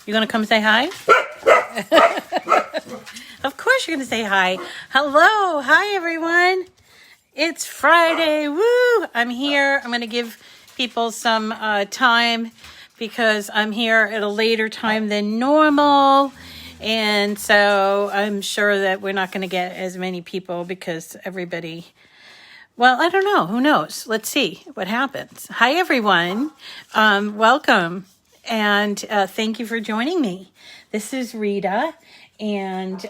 You gonna come say hi? Of course you're gonna say hi. Hello, hi everyone. It's Friday, woo! I'm here. I'm gonna give people some time because I'm here at a later time than normal. And so I'm sure that we're not gonna get as many people because everybody, well, I don't know. Who knows? Let's see what happens. Hi, everyone. Welcome. And thank you for joining me. This is Rita. And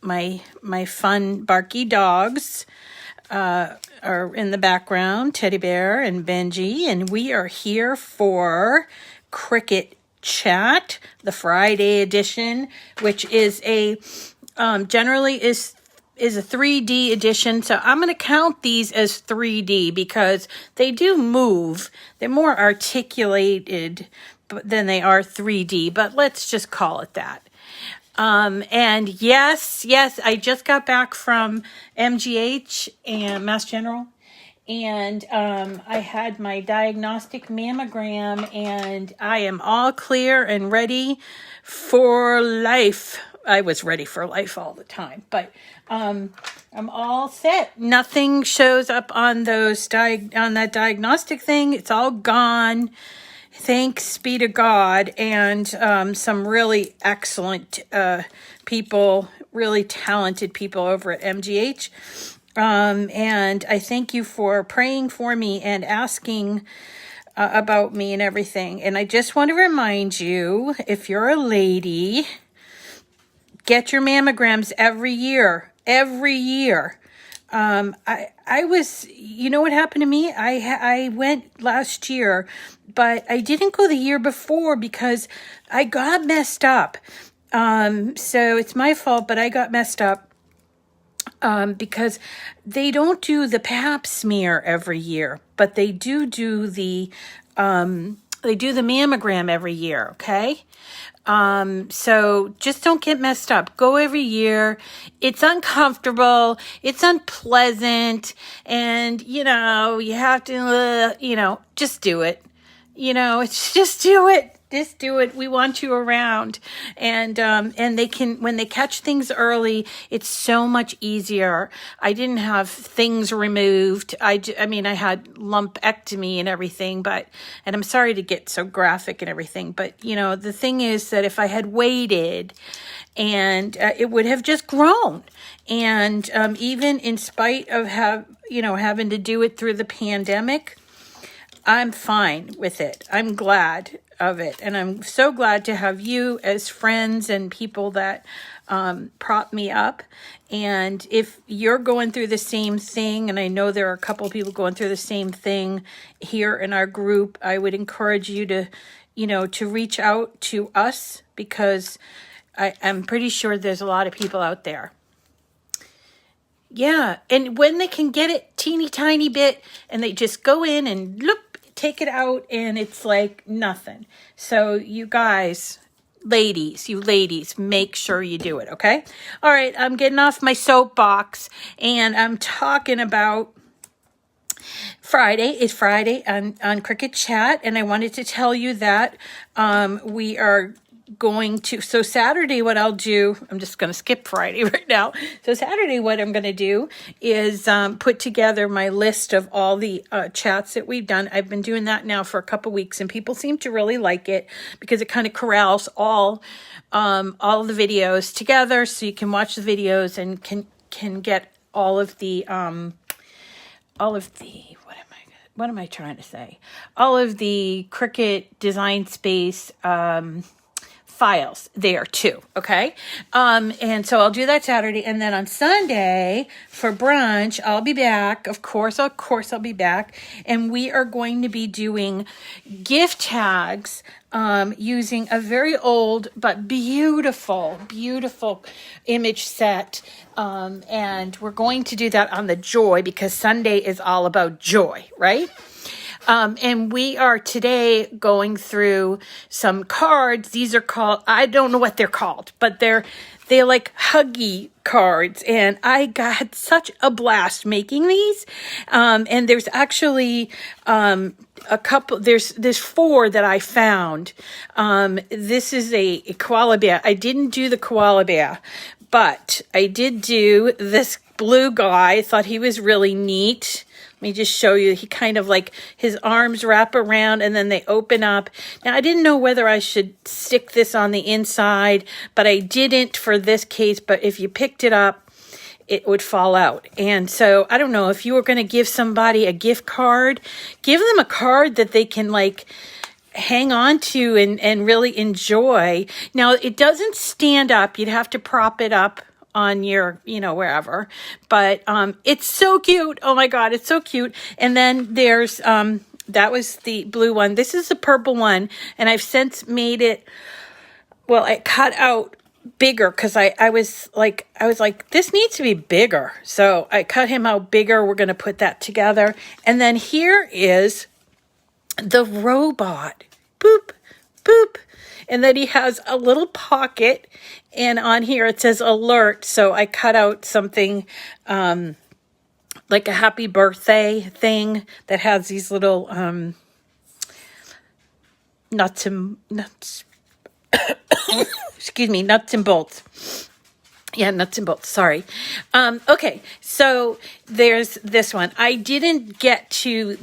my fun barky dogs are in the background. Teddy Bear and Benji. And we are here for Cricut Chat, the Friday edition, which is a generally is a 3D edition. So I'm going to count these as 3D because they do move. They're more articulated than they are 3D, but let's just call it that. And yes, I just got back from MGH and Mass General. And I had my diagnostic mammogram and I am all clear and ready for life. I was ready for life all the time, but I'm all set. Nothing shows up on those on that diagnostic thing. It's all gone. Thanks be to God. And some really excellent people, really talented people over at MGH. And I thank you for praying for me and asking about me and everything. And I just want to remind you, if you're a lady, get your mammograms every year. I was, you know what happened to me? I went last year, but I didn't go the year before because I got messed up. So it's my fault, but I got messed up. Because they don't do the pap smear every year, but they do the mammogram every year. Okay. So just don't get messed up. Go every year. It's uncomfortable. It's unpleasant. And, you have to, just do it. It's just do it. Just do it. We want you around. And they can, when they catch things early, it's so much easier. I didn't have things removed. I had lumpectomy and everything, and I'm sorry to get so graphic and everything, but the thing is that if I had waited and it would have just grown. And even in spite of having to do it through the pandemic, I'm fine with it. I'm glad of it. And I'm so glad to have you as friends and people that prop me up. And if you're going through the same thing, and I know there are a couple of people going through the same thing here in our group, I would encourage you to, to reach out to us because I'm pretty sure there's a lot of people out there. Yeah. And when they can get it teeny tiny bit and they just go in and look, take it out and it's like nothing. So you guys, you ladies, make sure you do it. Okay. All right. I'm getting off my soapbox and I'm talking about Friday. It's Friday on Cricut Chat. And I wanted to tell you that we are going to, so Saturday what I'll do, I'm just going to skip Friday right now. So Saturday what I'm going to do is put together my list of all the chats that we've done. I've been doing that now for a couple weeks and people seem to really like it because it kind of corrals all of the videos together so you can watch the videos and can get all of the what am I trying to say? All of the Cricut Design Space files there too. Okay. And so I'll do that Saturday. And then on Sunday for brunch, I'll be back. Of course, I'll be back. And we are going to be doing gift tags, using a very old, but beautiful image set. And we're going to do that on the joy because Sunday is all about joy, right? And we are today going through some cards. These are called, I don't know what they're called, but they're like huggy cards. And I got such a blast making these. And there's actually a couple, there's 4 that I found. This is a koala bear. I didn't do the koala bear, but I did do this blue guy. I thought he was really neat. Let me just show you. He kind of like, his arms wrap around and then they open up. Now, I didn't know whether I should stick this on the inside, but I didn't for this case. But if you picked it up, it would fall out. And so I don't know, if you were going to give somebody a gift card, give them a card that they can like hang on to and really enjoy. Now, it doesn't stand up. You'd have to prop it up on your, wherever. But it's so cute. Oh my God, it's so cute. And then there's, that was the blue one. This is the purple one. And I've since made it, well, I cut out bigger because I was like, this needs to be bigger. So I cut him out bigger. We're going to put that together. And then here is the robot. Boop, boop. And then he has a little pocket, and on here it says alert. So I cut out something like a happy birthday thing that has these little nuts, excuse me, nuts and bolts. Yeah, nuts and bolts, sorry. Okay, so there's this one. I didn't get to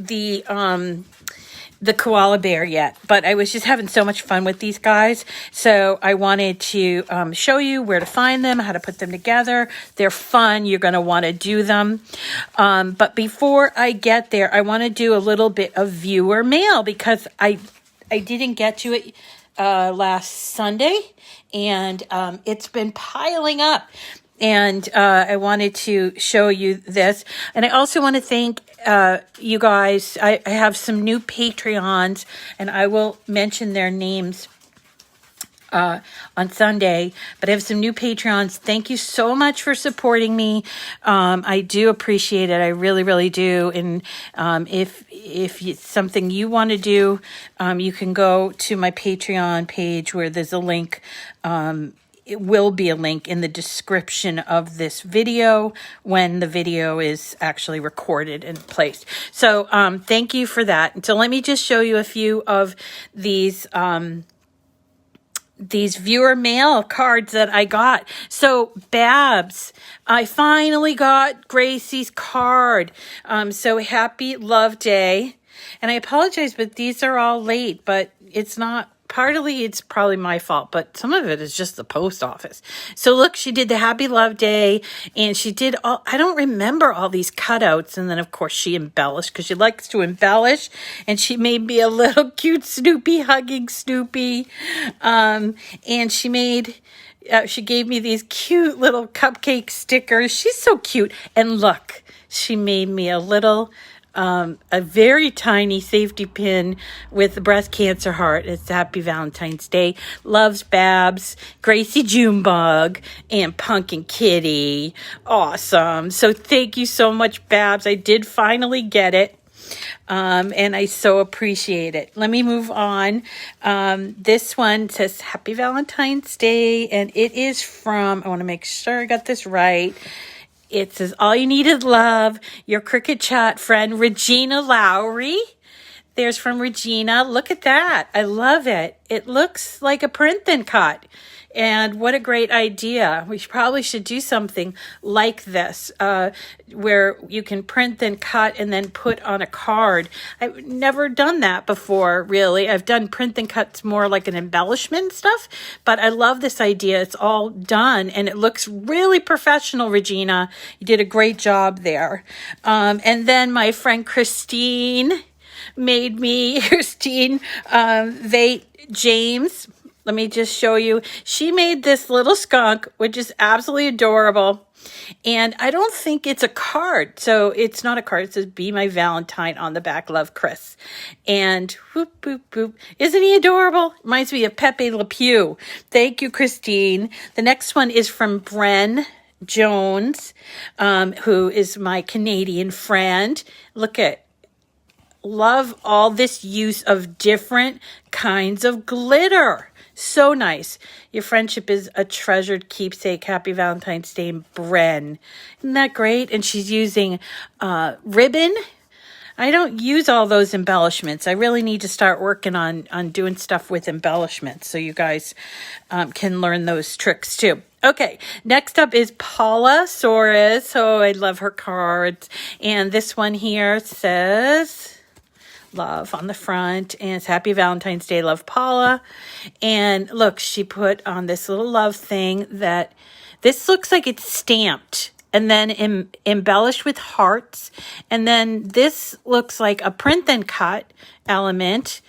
the koala bear yet, but I was just having so much fun with these guys. So I wanted to show you where to find them, how to put them together. They're fun. You're going to want to do them. But before I get there, I want to do a little bit of viewer mail because I didn't get to it last Sunday, and it's been piling up. And I wanted to show you this. And I also want to thank you guys. I have some new Patreons, and I will mention their names on Sunday. But I have some new Patreons. Thank you so much for supporting me. I do appreciate it. I really, really do. And if it's something you want to do, you can go to my Patreon page where there's a link. It will be a link in the description of this video when the video is actually recorded and placed. So thank you for that. And so let me just show you a few of these viewer mail cards that I got. So Babs, I finally got Gracie's card. So happy Love Day. And I apologize, but these are all late, but it's not. Partly it's probably my fault, but some of it is just the post office. So look, she did the Happy Love Day, and she did all, I don't remember all these cutouts. And then of course she embellished because she likes to embellish, and she made me a little cute Snoopy hugging Snoopy. And she made, she gave me these cute little cupcake stickers. She's so cute. And look, she made me a little a very tiny safety pin with the breast cancer heart. It's Happy Valentine's Day. Loves Babs, Gracie Junebug, and Pumpkin Kitty. Awesome. So thank you so much, Babs. I did finally get it. And I so appreciate it. Let me move on. This one says Happy Valentine's Day, and it is from, I want to make sure I got this right. It says, all you need is love, your Cricut Chat friend, Regina Lowry. There's from Regina. Look at that. I love it. It looks like a print and cut. And what a great idea. We probably should do something like this, where you can print and cut and then put on a card. I've never done that before, really. I've done print and cuts more like an embellishment stuff, but I love this idea. It's all done, and it looks really professional, Regina. You did a great job there. And then my friend Christine made me, James, let me just show you. She made this little skunk, which is absolutely adorable. And I don't think it's a card. So it's not a card. It says, be my Valentine on the back. Love, Chris. And whoop, boop, boop. Isn't he adorable? Reminds me of Pepe Le Pew. Thank you, Christine. The next one is from Bren Jones, who is my Canadian friend. Look at, love all this use of different kinds of glitter. So nice. Your friendship is a treasured keepsake. Happy Valentine's Day, Bren. Isn't that great? And she's using ribbon. I don't use all those embellishments. I really need to start working on doing stuff with embellishments so you guys can learn those tricks too. Okay, next up is Paula Soares. Oh, I love her cards. And this one here says love on the front, and it's Happy Valentine's Day, love, Paula. And look, she put on this little love thing that this looks like it's stamped and then embellished with hearts. And then this looks like a print and cut element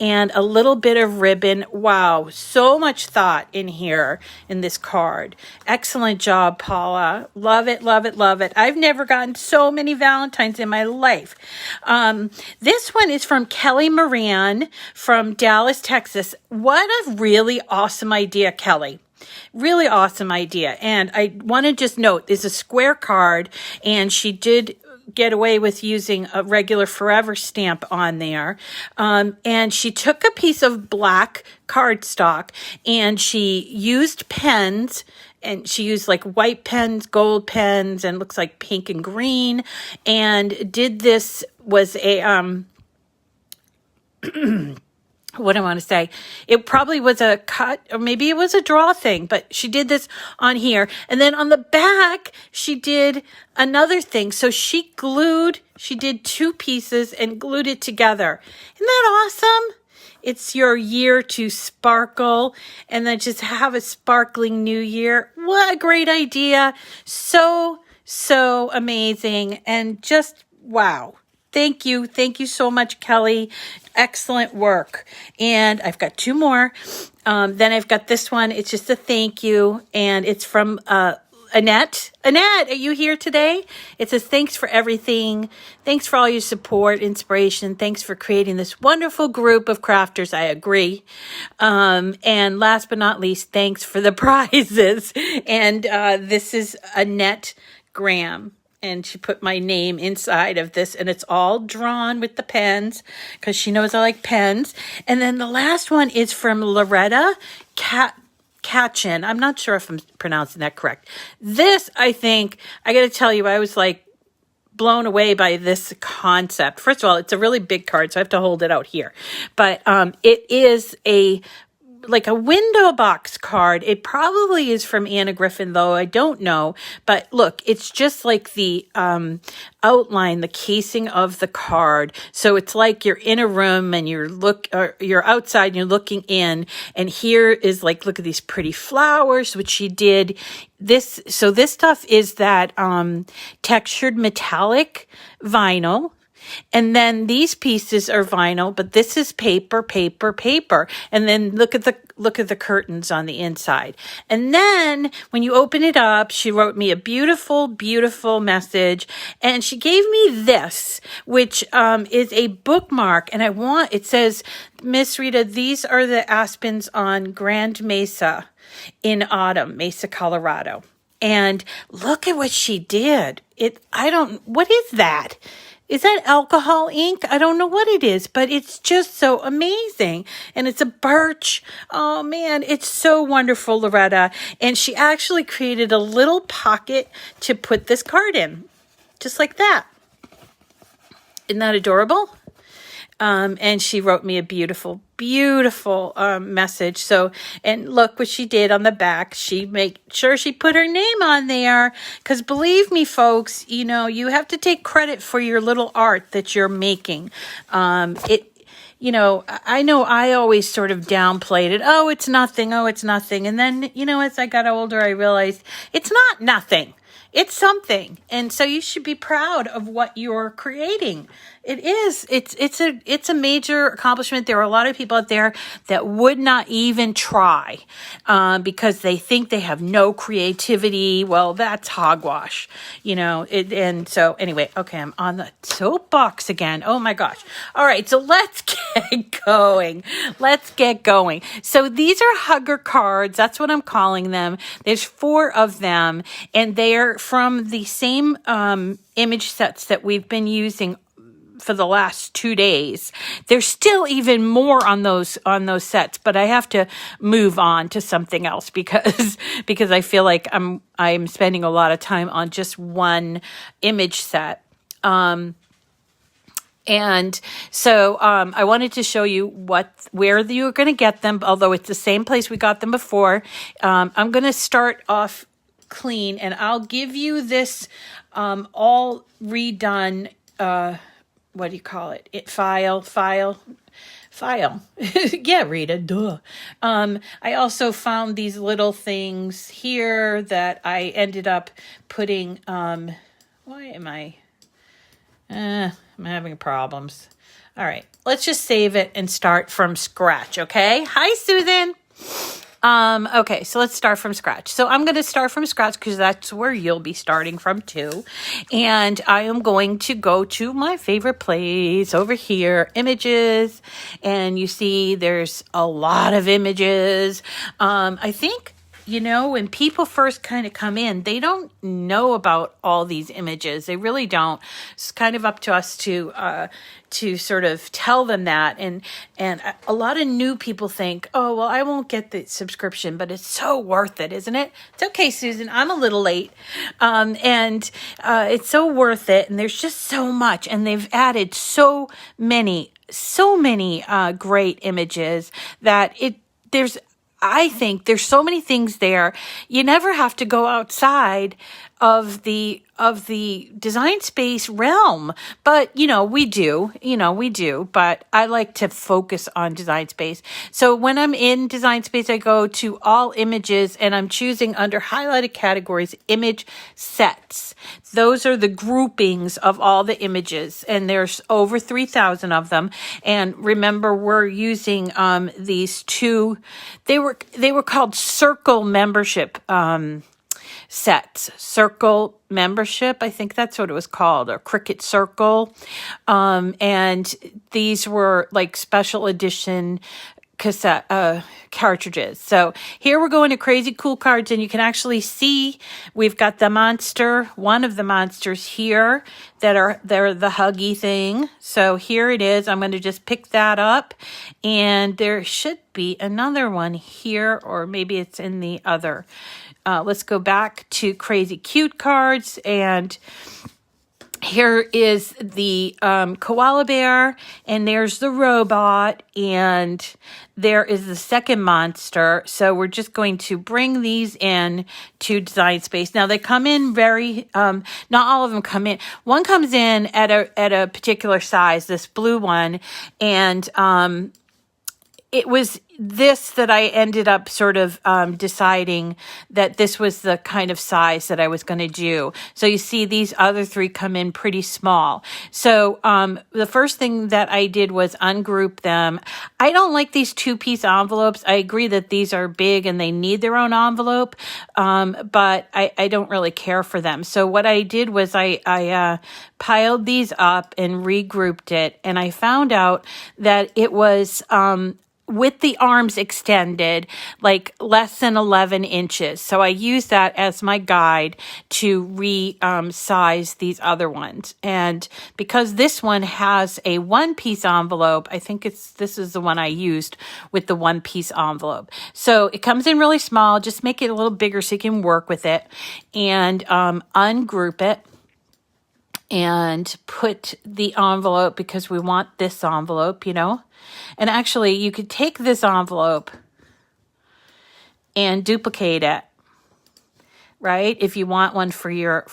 and a little bit of ribbon. Wow, so much thought in here in this card. Excellent job, Paula. Love it, love it, love it. I've never gotten so many Valentines in my life. This one is from Kelly Moran from Dallas, Texas. What a really awesome idea, Kelly. Really awesome idea. And I want to just note, there's a square card, and she did get away with using a regular forever stamp on there. And she took a piece of black cardstock and she used pens, and she used like white pens, gold pens, and looks like pink and green, and did this was a, what do I want to say? It probably was a cut, or maybe it was a draw thing, but she did this on here. And then on the back, she did another thing. So she did two pieces and glued it together. Isn't that awesome? It's your year to sparkle and then just have a sparkling new year. What a great idea. So amazing. And just, wow. Thank you. Thank you so much, Kelly. Excellent work. And I've got two more. Then I've got this one. It's just a thank you. And it's from Annette. Annette, are you here today? It says, thanks for everything. Thanks for all your support, inspiration. Thanks for creating this wonderful group of crafters. I agree. And last but not least, thanks for the prizes. And this is Annette Graham. And she put my name inside of this, and it's all drawn with the pens because she knows I like pens. And then the last one is from Loretta Katchen. I'm not sure if I'm pronouncing that correct. This, I think, I got to tell you, I was like blown away by this concept. First of all, it's a really big card, so I have to hold it out here. But it is like a window box card. It probably is from Anna Griffin, though I don't know. But look, it's just like the outline, the casing of the card. So it's like you're in a room and you're outside and you're looking in. And here is like, look at these pretty flowers, which she did. This stuff is that textured metallic vinyl. And then these pieces are vinyl, but this is paper. And then look at the curtains on the inside. And then when you open it up, she wrote me a beautiful, beautiful message. And she gave me this, which is a bookmark. And it says, Miss Rita, these are the aspens on Grand Mesa in autumn, Mesa, Colorado. And look at what she did. What is that? Is that alcohol ink? I don't know what it is, but it's just so amazing. And it's a birch. Oh man, it's so wonderful, Loretta. And she actually created a little pocket to put this card in. Just like that. Isn't that adorable? And she wrote me a beautiful, beautiful message. So, and look what she did on the back. She made sure she put her name on there. Because believe me, folks, you have to take credit for your little art that you're making. I know I always sort of downplayed it. Oh, it's nothing. And then, as I got older, I realized it's not nothing. It's something. And so you should be proud of what you're creating. It is. It's a major accomplishment. There are a lot of people out there that would not even try because they think they have no creativity. Well, that's hogwash, and so anyway, okay, I'm on the soapbox again. Oh my gosh. All right. So let's get going. So these are hugger cards. That's what I'm calling them. There's 4 of them, and they're from the same image sets that we've been using for the last 2 days. There's still even more on those sets, but I have to move on to something else because I feel like I'm spending a lot of time on just one image set. And so I wanted to show you where you're going to get them, although it's the same place we got them before. I'm going to start off clean, and I'll give you this all redone, what do you call it? File. Yeah, Rita, duh. I also found these little things here that I ended up putting, why am I... I'm having problems. All right, let's just save it and start from scratch, okay? Hi, Susan. Okay, so let's start from scratch. So I'm going to start from scratch because that's where you'll be starting from too. And I am going to go to my favorite place over here, images. And you see there's a lot of images. I think, when people first kind of come in, they don't know about all these images. They really don't. It's kind of up to us to sort of tell them that. And a lot of new people think, oh, well, I won't get the subscription, but it's so worth it, isn't it? It's okay, Susan. I'm a little late. And it's so worth it. And there's just so much. And they've added so many great images that I think there's so many things there. You never have to go outside of the design space realm, but we do, but I like to focus on design space. So when I'm in design space, I go to all images and I'm choosing under highlighted categories, image sets. Those are the groupings of all the images, and there's over 3,000 of them. And remember, we're using these two. They were called Circle membership sets. Circle membership, I think that's what it was called, or Cricut Circle. And these were like special edition cassette cartridges. So here we're going to crazy cool cards, and you can actually see we've got one of the monsters here they're the huggy thing. So here it is. I'm going to just pick that up, and there should be another one here, or maybe it's in the other. Let's go back to crazy cute cards, and here is the koala bear, and there's the robot, and there is the second monster. So we're just going to bring these in to Design Space. Now they come in very, not all of them come in. One comes in at a particular size, this blue one, and it was this that I ended up sort of deciding that this was the kind of size that I was going to do. So you see these other three come in pretty small. So the first thing that I did was ungroup them. I don't like these 2-piece envelopes. I agree that these are big and they need their own envelope, but I don't really care for them. So what I did was I piled these up and regrouped it, and I found out that it was with the arms extended, like less than 11 inches. So I use that as my guide to resize these other ones. And because this one has a 1-piece envelope, I think this is the one I used with the 1-piece envelope. So it comes in really small. Just make it a little bigger so you can work with it, and ungroup it. And put the envelope, because we want this envelope, And actually, you could take this envelope and duplicate it, right? If you want one for your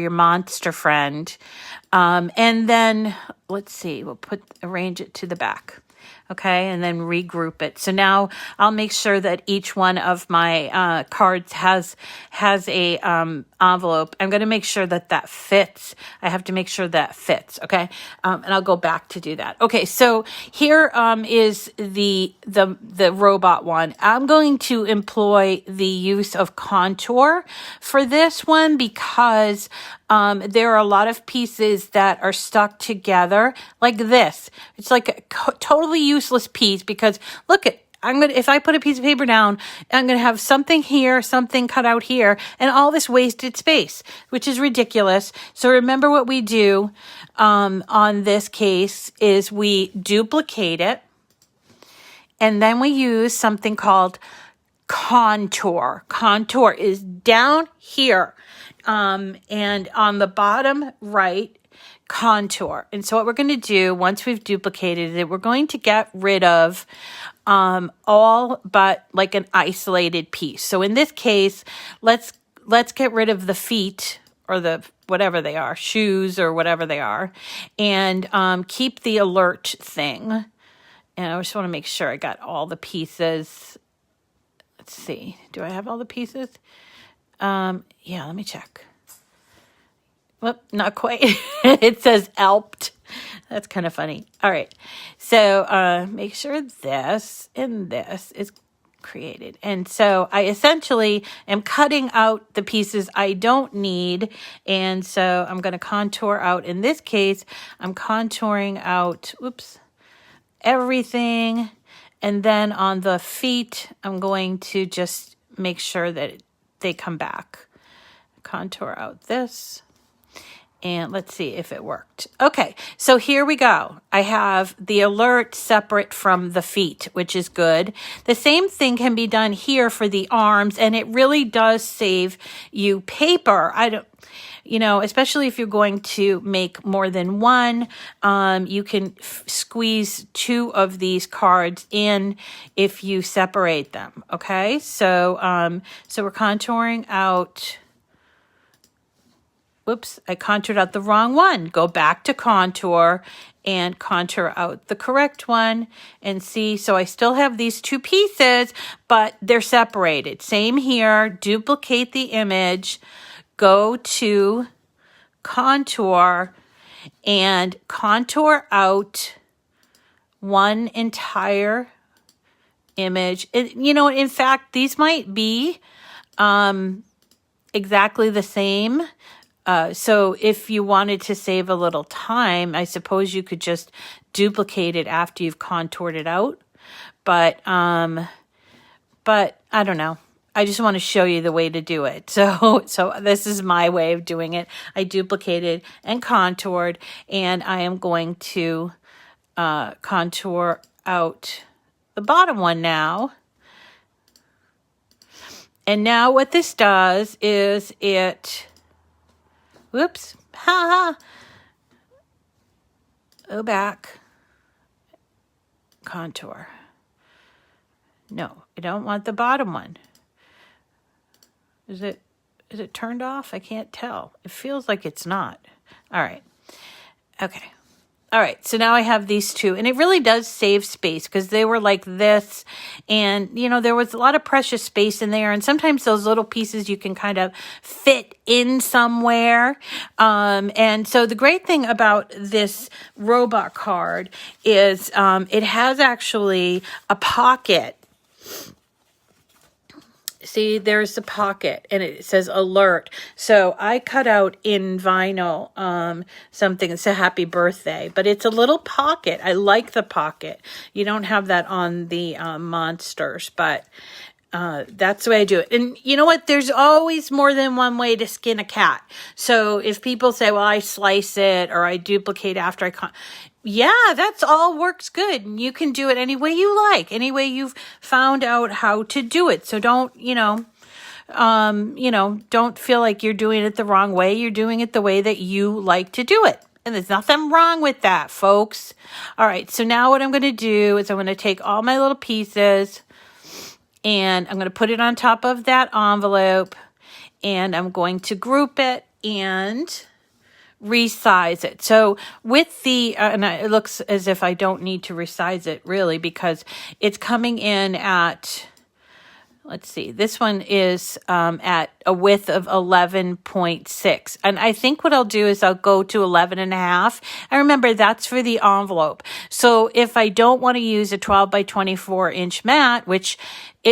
monster friend. And then, let's see, we'll arrange it to the back. Okay, and then regroup it. So now I'll make sure that each one of my cards has a envelope. I'm going to make sure that fits. I have to make sure that fits. Okay, and I'll go back to do that. Okay, so here is the robot one. I'm going to employ the use of contour for this one because there are a lot of pieces that are stuck together like this. It's like a totally useless piece because look at if I put a piece of paper down, I'm going to have something here, something cut out here, and all this wasted space, which is ridiculous. So remember what we do on this case is we duplicate it, and then we use something called contour. Contour is down here, and on the bottom right, contour. And so what we're going to do once we've duplicated it, we're going to get rid of all but like an isolated piece. So in this case, let's get rid of the feet or the whatever they are, shoes or whatever they are, and keep the alert thing. And I just want to make sure I got all the pieces. Let's see. Do I have all the pieces? Yeah, let me check. Well, not quite. It says helped. That's kind of funny. All right. So make sure this and this is created. And so I essentially am cutting out the pieces I don't need. And so I'm going to contour out. In this case, I'm contouring out, everything. And then on the feet, I'm going to just make sure that they come back. Contour out this. And let's see if it worked. Okay, so here we go. I have the alert separate from the feet, which is good. The same thing can be done here for the arms, and it really does save you paper. Especially if you're going to make more than one, you can squeeze 2 of these cards in if you separate them. Okay, so we're contouring out. Whoops, I contoured out the wrong one. Go back to contour and contour out the correct one and see. So I still have these 2 pieces, but they're separated. Same here, duplicate the image, go to contour and contour out one entire image. In fact, these might be exactly the same. So if you wanted to save a little time, I suppose you could just duplicate it after you've contoured it out. But I don't know. I just want to show you the way to do it. So this is my way of doing it. I duplicated and contoured, and I am going to contour out the bottom one now. And now what this does is go back, contour. No, I don't want the bottom one. Is it turned off? I can't tell. It feels like it's not. All right. Okay. All right, so now I have these 2, and it really does save space because they were like this, and, there was a lot of precious space in there, and sometimes those little pieces you can kind of fit in somewhere, and so the great thing about this robot card is it has actually a pocket. See, there's the pocket, and it says alert. So I cut out in vinyl something that says happy birthday, but it's a little pocket. I like the pocket. You don't have that on the monsters, but that's the way I do it. And you know what? There's always more than one way to skin a cat. So if people say, well, I slice it or I duplicate after yeah, that's all works good. And you can do it any way you like, any way you've found out how to do it. So don't feel like you're doing it the wrong way. You're doing it the way that you like to do it. And there's nothing wrong with that, folks. All right, so now what I'm going to do is I'm going to take all my little pieces and I'm going to put it on top of that envelope, and I'm going to group it and resize it. So with it looks as if I don't need to resize it really, because it's coming in at, let's see, this one is at a width of 11.6. And I think what I'll do is I'll go to 11.5. And remember, that's for the envelope. So if I don't want to use a 12 by 24 inch mat, which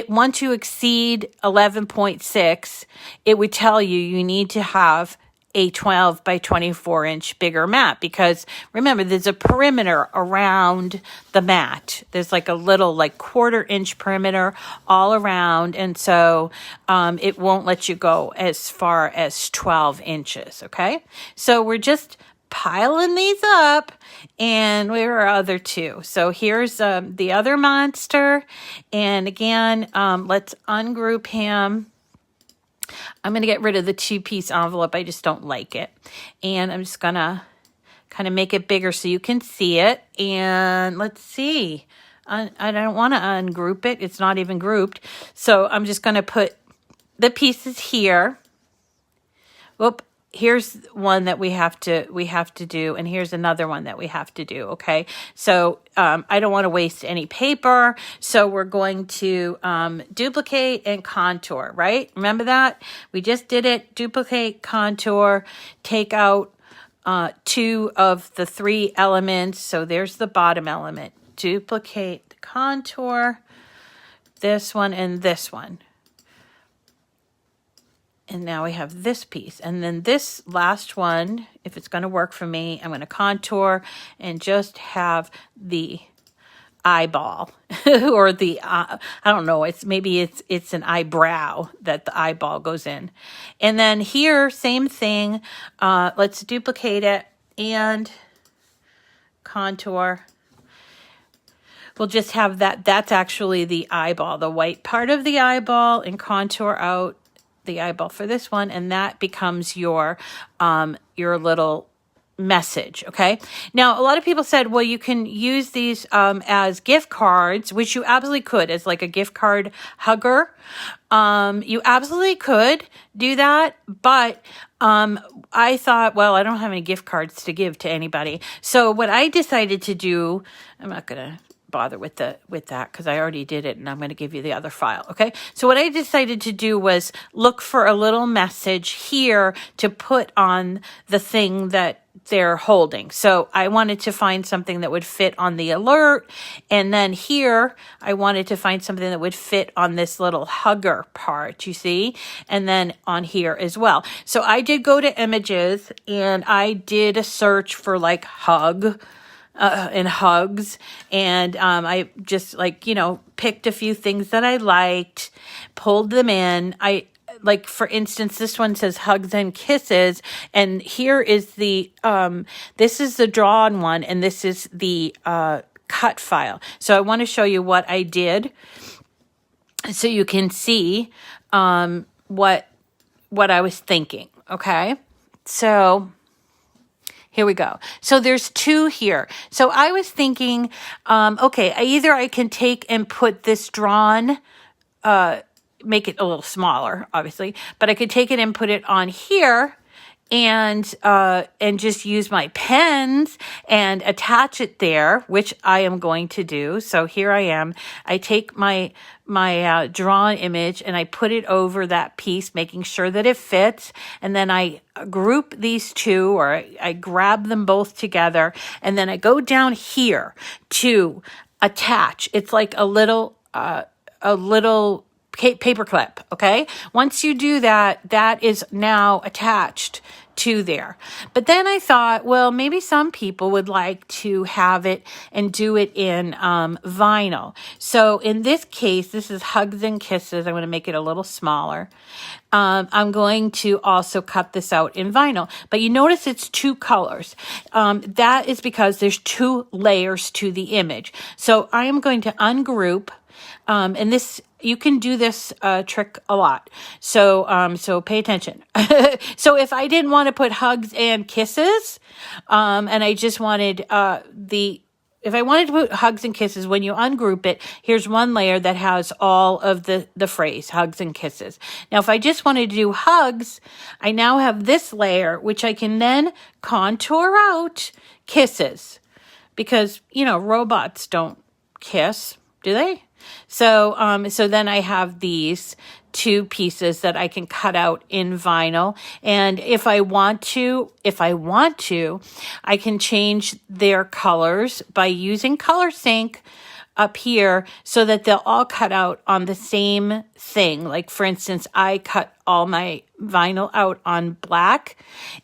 once you exceed 11.6, it would tell you need to have a 12 by 24 inch bigger mat, because remember, there's a perimeter around the mat. There's like a little like 1/4 inch perimeter all around. And so it won't let you go as far as 12 inches. Okay. So we're just piling these up, and where are other two? So here's the other monster. And again, let's ungroup him. I'm going to get rid of the 2-piece envelope. I just don't like it. And I'm just going to kind of make it bigger so you can see it. And let's see. I don't want to ungroup it. It's not even grouped. So I'm just going to put the pieces here. Whoop. Here's one that we have to do, and here's another one that we have to do, okay? So I don't want to waste any paper, so we're going to duplicate and contour, right? Remember that? We just did it, duplicate, contour, take out 2 of the 3 elements, so there's the bottom element. Duplicate, contour, this one and this one. And now we have this piece. And then this last one, if it's going to work for me, I'm going to contour and just have the eyeball or the, I don't know, maybe it's an eyebrow that the eyeball goes in. And then here, same thing. Let's duplicate it and contour. We'll just have that. That's actually the eyeball, the white part of the eyeball, and contour out the eyeball for this one, and that becomes your little message. Okay. Now, a lot of people said, well, you can use these as gift cards, which you absolutely could, as like a gift card hugger. You absolutely could do that, but I thought, well, I don't have any gift cards to give to anybody. So what I decided to do, I'm not gonna bother with that because I already did it, and I'm going to give you the other file. Okay. So what I decided to do was look for a little message here to put on the thing that they're holding. So I wanted to find something that would fit on the alert. And then here, I wanted to find something that would fit on this little hugger part, you see, and then on here as well. So I did go to images, and I did a search for like hug, and hugs, and I just picked a few things that I liked, pulled them in. Like, for instance, this one says hugs and kisses, and here is the this is the drawn one, and this is the cut file. So I want to show you what I did so you can see what I was thinking. Okay, so here we go. So there's 2 here. So I was thinking, okay, either I can take and put this drawn, make it a little smaller, obviously, but I could take it and put it on here and just use my pens and attach it there, which I am going to do. So here I am. I take my drawn image and I put it over that piece, making sure that it fits. And then I group these 2, or I grab them both together. And then I go down here to attach. It's like a little paper clip. Okay. Once you do that, that is now attached to there. But then I thought, well, maybe some people would like to have it and do it in vinyl. So in this case, this is hugs and kisses. I'm going to make it a little smaller. I'm going to also cut this out in vinyl. But you notice it's 2 colors. That is because there's 2 layers to the image. So I am going to ungroup, and this, you can do this trick a lot. So pay attention. So if I didn't want to put hugs and kisses, and I just wanted if I wanted to put hugs and kisses, when you ungroup it, here's one layer that has all of the phrase, hugs and kisses. Now, if I just wanted to do hugs, I now have this layer, which I can then contour out kisses. Because, robots don't kiss, do they? So then I have these 2 pieces that I can cut out in vinyl. And if I want to, I can change their colors by using Color Sync. up here so that they'll all cut out on the same thing. Like for instance, I cut all my vinyl out on black.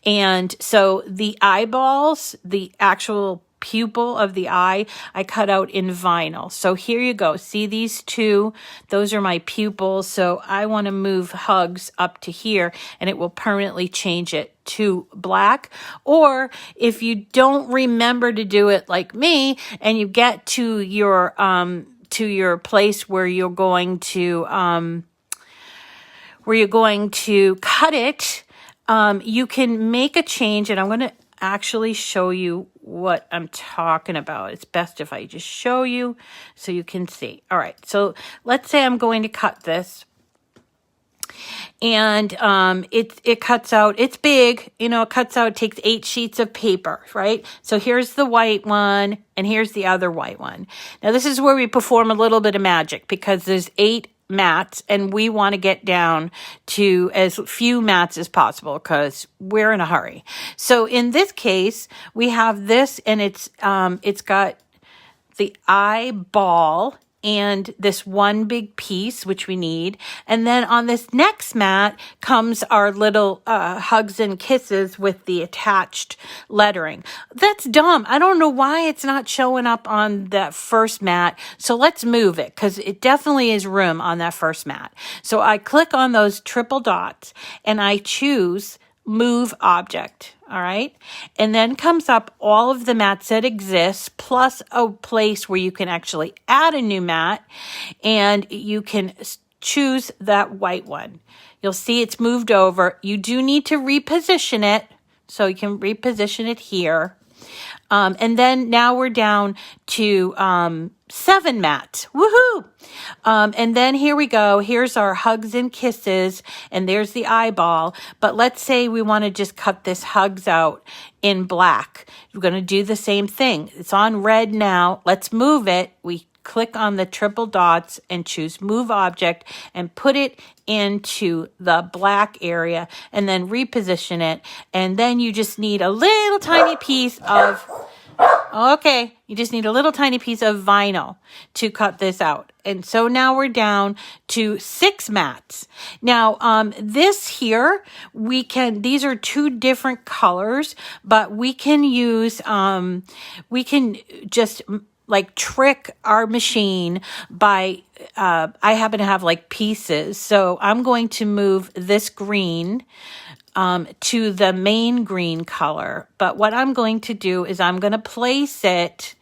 And so the eyeballs, the actual pupil of the eye, I cut out in vinyl. So here you go. See these two? Those are my pupils. So I want to move Hugs up to here and it will permanently change it to black. Or if you don't remember to do it like me and you get to your place where you're going to cut it, you can make a change, and I'm going to actually show you what I'm talking about. It's best if I just show you so you can see. All right, so let's say I'm going to cut this, and it cuts out, it's big, it cuts out, it takes 8 sheets of paper, right? So here's the white one, and here's the other white one. Now this is where we perform a little bit of magic, because there's 8 mats and we want to get down to as few mats as possible because we're in a hurry. So in this case, we have this, and it's got the eyeball and this one big piece, which we need. And then on this next mat comes our little Hugs and Kisses with the attached lettering. That's dumb. I don't know why it's not showing up on that first mat. So let's move it, because it definitely is room on that first mat. So I click on those triple dots and I choose Move Object. All right. And then comes up all of the mats that exist, plus a place where you can actually add a new mat, and you can choose that white one. You'll see it's moved over. You do need to reposition it. So you can reposition it here. And then now we're down to 7 mats. Woohoo! And then here we go. Here's our Hugs and Kisses, and there's the eyeball. But let's say we want to just cut this Hugs out in black. We're going to do the same thing. It's on red now. Let's move it. We click on the triple dots and choose Move Object and put it into the black area, and then reposition it. And then you just need a little tiny piece of, you just need a little tiny piece of vinyl to cut this out. And so now we're down to 6 mats. Now, this here, these are 2 different colors, but we can use, we can just like trick our machine by, I happen to have like pieces. So I'm going to move this green to the main green color. But what I'm going to do is I'm going to place it,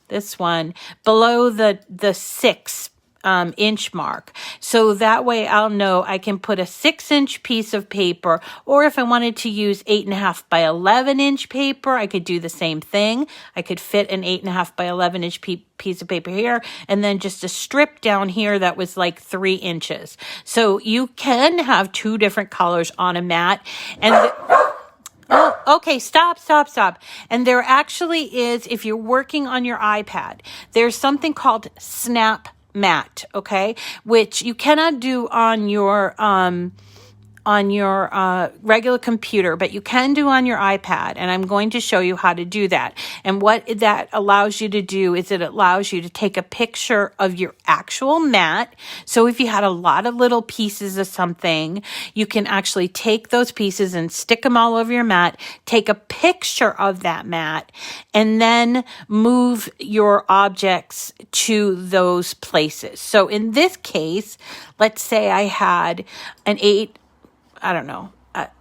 this one, below the 6 inch mark. So that way I'll know I can put a 6-inch piece of paper, or if I wanted to use 8.5 by 11 inch paper, I could do the same thing. I could fit an 8.5 by 11 inch piece of paper here, and then just a strip down here that was like 3 inches. So you can have 2 different colors on a mat. And oh, okay, stop. And there actually is, if you're working on your iPad, there's something called Snap Mat, okay, which you cannot do on your regular computer, but you can do on your iPad, and I'm going to show you how to do that. And what that allows you to do is it allows you to take a picture of your actual mat. So if you had a lot of little pieces of something, you can actually take those pieces and stick them all over your mat, take a picture of that mat, and then move your objects to those places. So in this case, let's say I had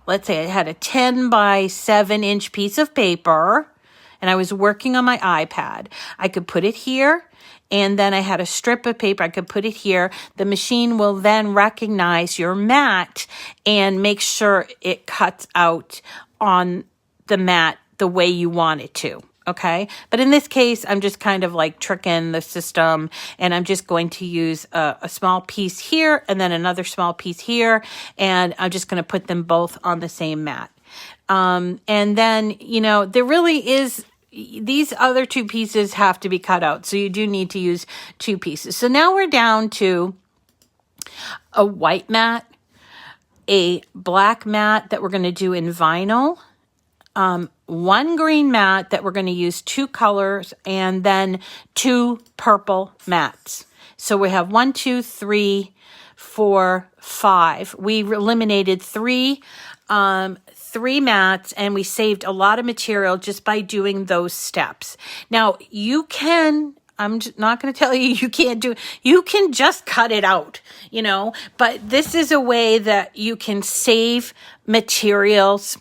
let's say I had a 10 by 7 inch piece of paper and I was working on my iPad. I could put it here, and then I had a strip of paper. I could put it here. The machine will then recognize your mat and make sure it cuts out on the mat the way you want it to. Okay. But in this case, I'm just kind of like tricking the system, and I'm just going to use a small piece here and then another small piece here. And I'm just going to put them both on the same mat. And then, there really is, these other 2 pieces have to be cut out. So you do need to use 2 pieces. So now we're down to a white mat, a black mat that we're going to do in vinyl, one green mat that we're going to use 2 colors and then 2 purple mats. So we have 1, 2, 3, 4, 5. We eliminated 3 mats, and we saved a lot of material just by doing those steps. Now you can, I'm not going to tell you you can't do it. You can just cut it out, you know, but this is a way that you can save materials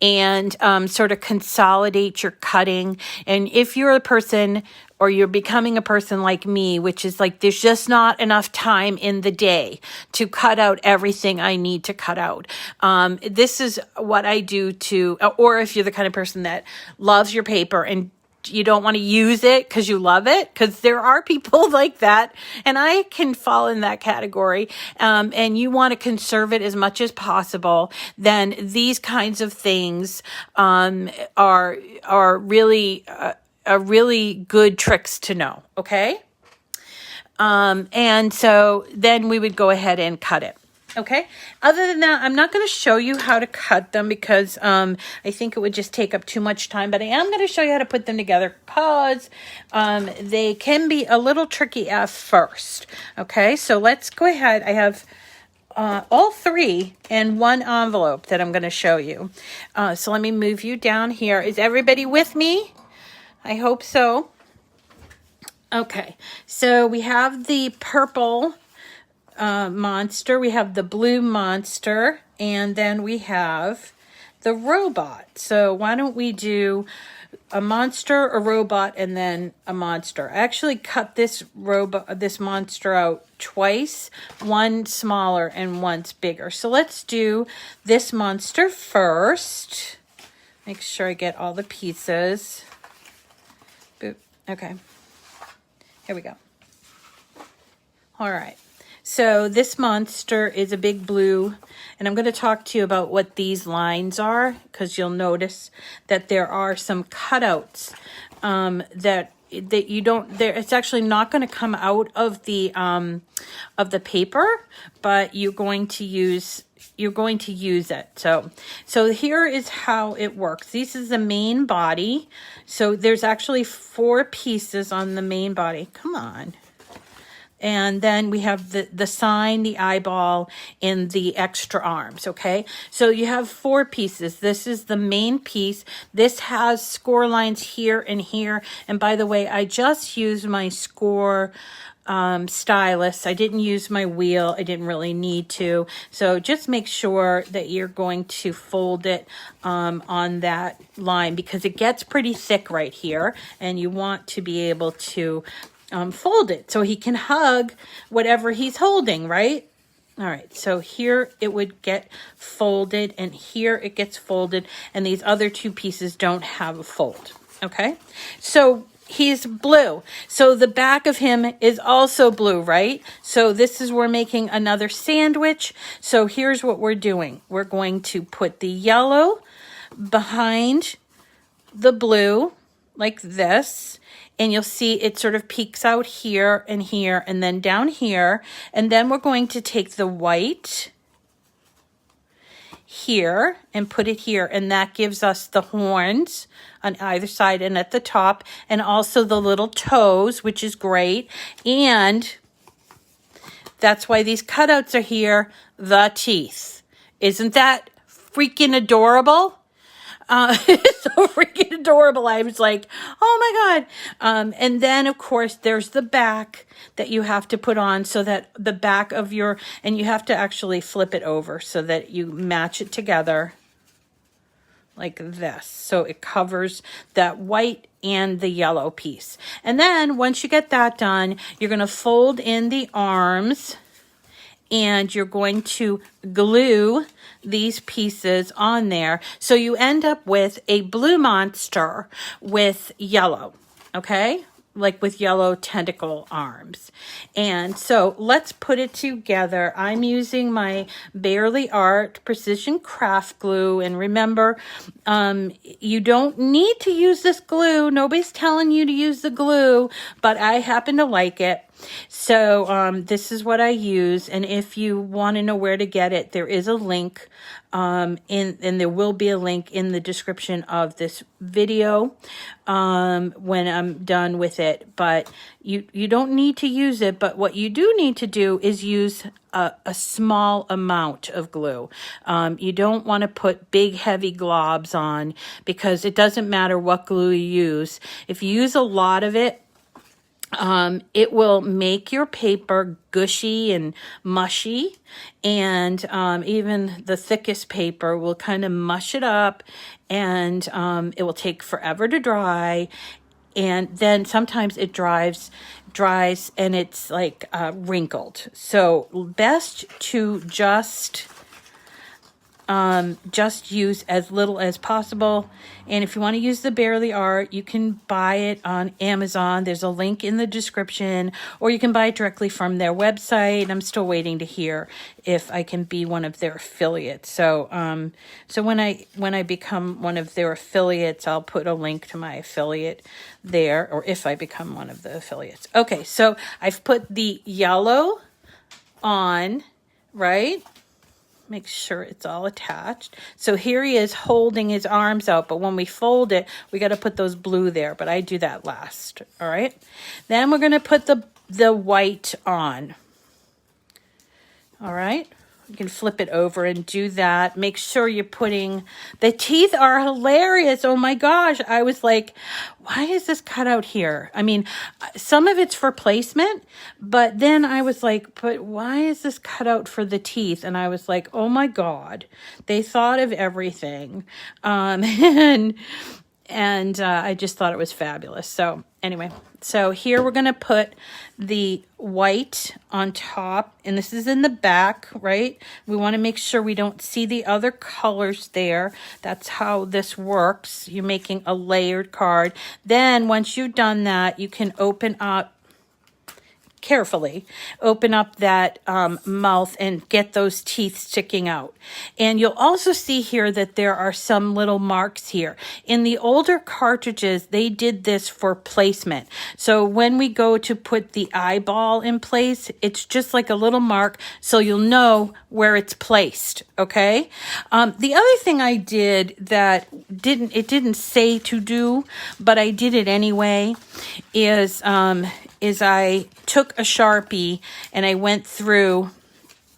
and sort of consolidate your cutting. And if you're a person, or you're becoming a person like me, which is like, there's just not enough time in the day to cut out everything I need to cut out. This is what I do to, or if you're the kind of person that loves your paper and you don't want to use it because you love it, because there are people like that, and I can fall in that category, and you want to conserve it as much as possible, then these kinds of things are really really good tricks to know, okay? And so then we would go ahead and cut it. Okay. Other than that, I'm not going to show you how to cut them because I think it would just take up too much time. But I am going to show you how to put them together because they can be a little tricky at first. Okay. So let's go ahead. I have all 3 in one envelope that I'm going to show you. So let me move you down here. Is everybody with me? I hope so. Okay. So we have the purple monster, we have the blue monster, and then we have the robot. So why don't we do a monster, a robot, and then a monster. I actually cut this monster out twice, one smaller and one's bigger. So let's do this monster first. Make sure I get all the pieces. Boop. Okay. Here we go. All right. So this monster is a big blue, and I'm going to talk to you about what these lines are, because you'll notice that there are some cutouts that you don't. It's actually not going to come out of the paper, but you're going to use it. So here is how it works. This is the main body. So there's actually 4 pieces on the main body. Come on. And then we have the sign, the eyeball, and the extra arms, okay? So you have 4 pieces. This is the main piece. This has score lines here and here. And by the way, I just used my score stylus. I didn't use my wheel. I didn't really need to. So just make sure that you're going to fold it on that line, because it gets pretty thick right here, and you want to be able to fold it so he can hug whatever he's holding, right? All right, so here it would get folded, and here it gets folded, and these other 2 pieces don't have a fold, okay? So he's blue. So the back of him is also blue, right? So this is, we're making another sandwich. So here's what we're doing. We're going to put the yellow behind the blue like this. And you'll see it sort of peeks out here and then down here. And then we're going to take the white here and put it here. And that gives us the horns on either side and at the top. And also the little toes, which is great. And that's why these cutouts are here. The teeth. Isn't that freaking adorable? It's so freaking adorable. I was like, oh my God. And then of course there's the back that you have to put on, so that the back of and you have to actually flip it over so that you match it together like this. So it covers that white and the yellow piece. And then once you get that done, you're going to fold in the arms, and you're going to glue these pieces on there. So you end up with a blue monster with yellow, okay? Like with yellow tentacle arms. And so let's put it together. I'm using my Barely Art Precision Craft Glue. And remember, you don't need to use this glue. Nobody's telling you to use the glue, but I happen to like it. So this is what I use, and if you want to know where to get it, there is a link and there will be a link in the description of this video when I'm done with it. But you don't need to use it, but what you do need to do is use a small amount of glue. You don't want to put big heavy globs on, because it doesn't matter what glue you use. If you use a lot of it, it will make your paper gushy and mushy, and even the thickest paper will kind of mush it up, and it will take forever to dry, and then sometimes it dries and it's like wrinkled. So best to just use as little as possible. And if you want to use the Barely Art, you can buy it on Amazon. There's a link in the description, or you can buy it directly from their website. I'm still waiting to hear if I can be one of their affiliates. So so when I become one of their affiliates, I'll put a link to my affiliate there, or if I become one of the affiliates. Okay, so I've put the yellow on, right? Make sure it's all attached. So here he is holding his arms out, but when we fold it, we got to put those blue there, but I do that last. All right. Then we're going to put the white on. All right. You can flip it over and do that. Make sure you're putting, the teeth are hilarious. Oh my gosh. I was like, why is this cut out here? I mean, some of it's for placement, but then I was like, but why is this cut out for the teeth? And I was like, oh my God, they thought of everything. And I just thought it was fabulous. So anyway, so here we're going to put the white on top, and this is in the back, right? We want to make sure we don't see the other colors there. That's how this works. You're making a layered card. Then once you've done that, you can open up, carefully open up that mouth and get those teeth sticking out. And you'll also see here that there are some little marks here. In the older cartridges, they did this for placement. So when we go to put the eyeball in place, it's just like a little mark, so you'll know where it's placed. Okay. The other thing I did that it didn't say to do, but I did it anyway, is I took a Sharpie and I went through,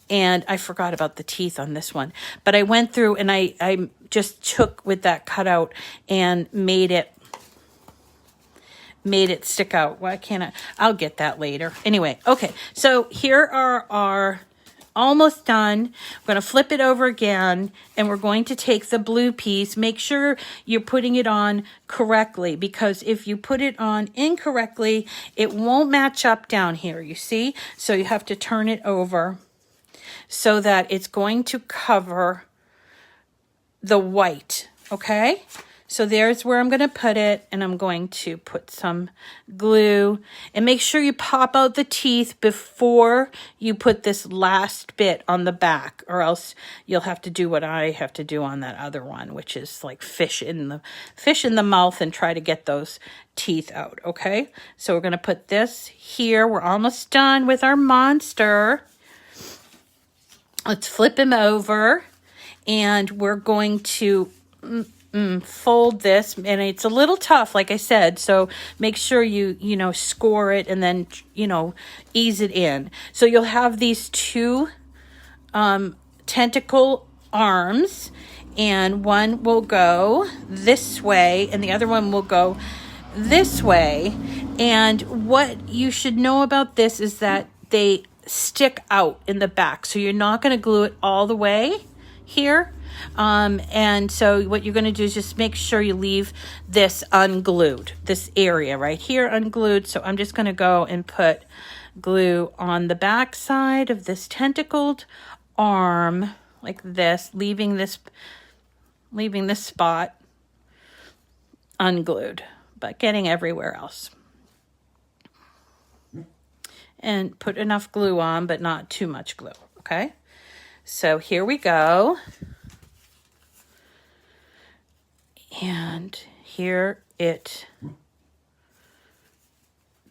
and I forgot about the teeth on this one, but I went through and I just took with that cutout and made it stick out. Why can't I? I'll get that later. Anyway, okay, so here are our almost done. We're going to flip it over again, and we're going to take the blue piece. Make sure you're putting it on correctly, because if you put it on incorrectly, it won't match up down here, you see? So you have to turn it over so that it's going to cover the white, okay? So there's where I'm going to put it, and I'm going to put some glue. And make sure you pop out the teeth before you put this last bit on the back, or else you'll have to do what I have to do on that other one, which is like fish in the mouth and try to get those teeth out, okay? So we're going to put this here. We're almost done with our monster. Let's flip him over, and we're going to fold this, and it's a little tough, like I said, so make sure you score it and then ease it in. So you'll have these two tentacle arms, and one will go this way and the other one will go this way. And what you should know about this is that they stick out in the back, so you're not going to glue it all the way here. And so what you're going to do is just make sure you leave this unglued, this area right here unglued. So I'm just going to go and put glue on the back side of this tentacled arm like this, leaving this spot unglued, but getting everywhere else. And put enough glue on, but not too much glue, okay? So here we go. And here it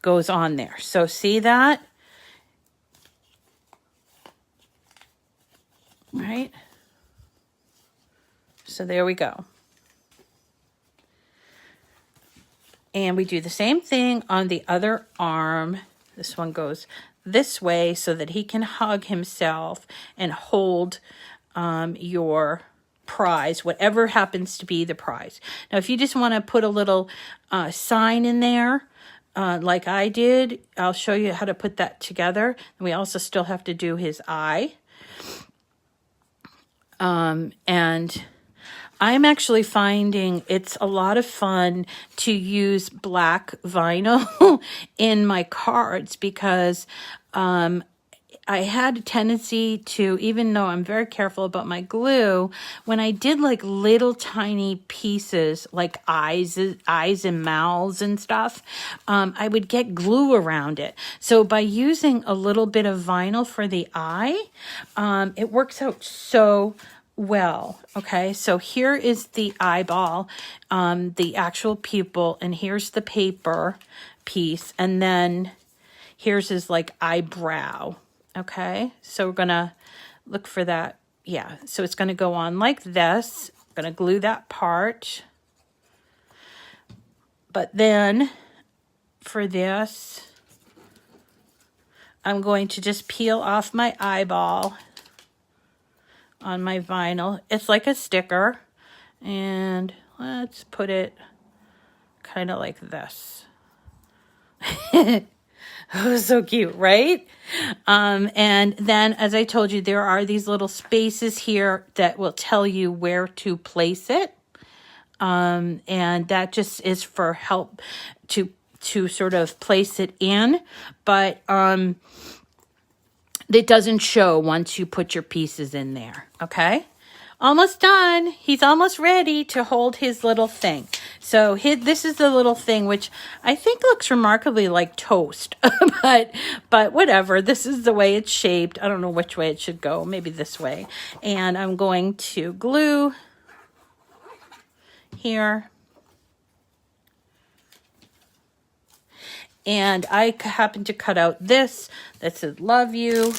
goes on there. So see that? Right? So there we go. And we do the same thing on the other arm. This one goes this way so that he can hug himself and hold your prize, whatever happens to be the prize. Now, if you just want to put a little sign in there, like I did, I'll show you how to put that together. And we also still have to do his eye. And I'm actually finding it's a lot of fun to use black vinyl in my cards because I had a tendency to, even though I'm very careful about my glue, when I did like little tiny pieces like eyes and mouths and stuff, I would get glue around it. So by using a little bit of vinyl for the eye, it works out so well. Okay, so here is the eyeball, the actual pupil, and here's the paper piece, and then here's his like eyebrow. Okay, so we're gonna look for that. Yeah, so it's gonna go on like this. I'm gonna glue that part, but then for this, I'm going to just peel off my eyeball on my vinyl. It's like a sticker, and let's put it kind of like this. Oh, so cute, right? And then, as I told you, there are these little spaces here that will tell you where to place it. And that just is for help to sort of place it in, but it doesn't show once you put your pieces in there, okay? Almost done. He's almost ready to hold his little thing. So this is the little thing, which I think looks remarkably like toast, but whatever. This is the way it's shaped. I don't know which way it should go. Maybe this way. And I'm going to glue here. And I happen to cut out this that says love you.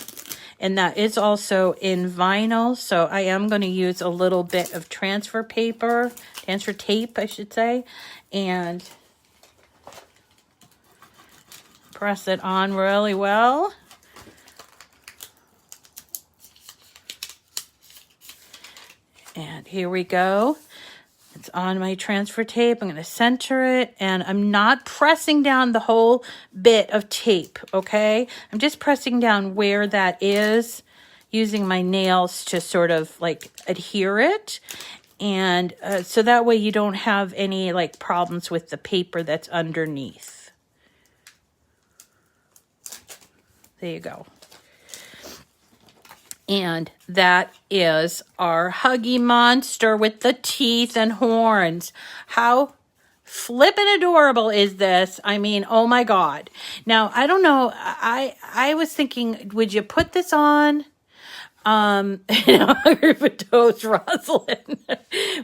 And that is also in vinyl. So I am going to use a little bit of transfer tape, I should say. And press it on really well. And here we go. It's on my transfer tape. I'm going to center it, and I'm not pressing down the whole bit of tape, okay? I'm just pressing down where that is, using my nails to sort of like adhere it. And so that way you don't have any like problems with the paper that's underneath. There you go. And that is our Huggy Monster with the teeth and horns. How flippin' adorable is this? I mean, oh my God. Now, I don't know. I was thinking, would you put this on? Hungry for toast, Rosalind.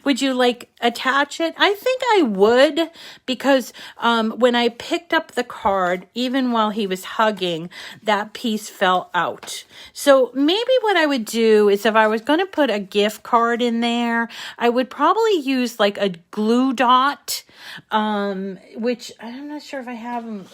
Would you like attach it? I think I would, because when I picked up the card, even while he was hugging, that piece fell out. So maybe what I would do is, if I was going to put a gift card in there, I would probably use like a glue dot, which I'm not sure if I have them.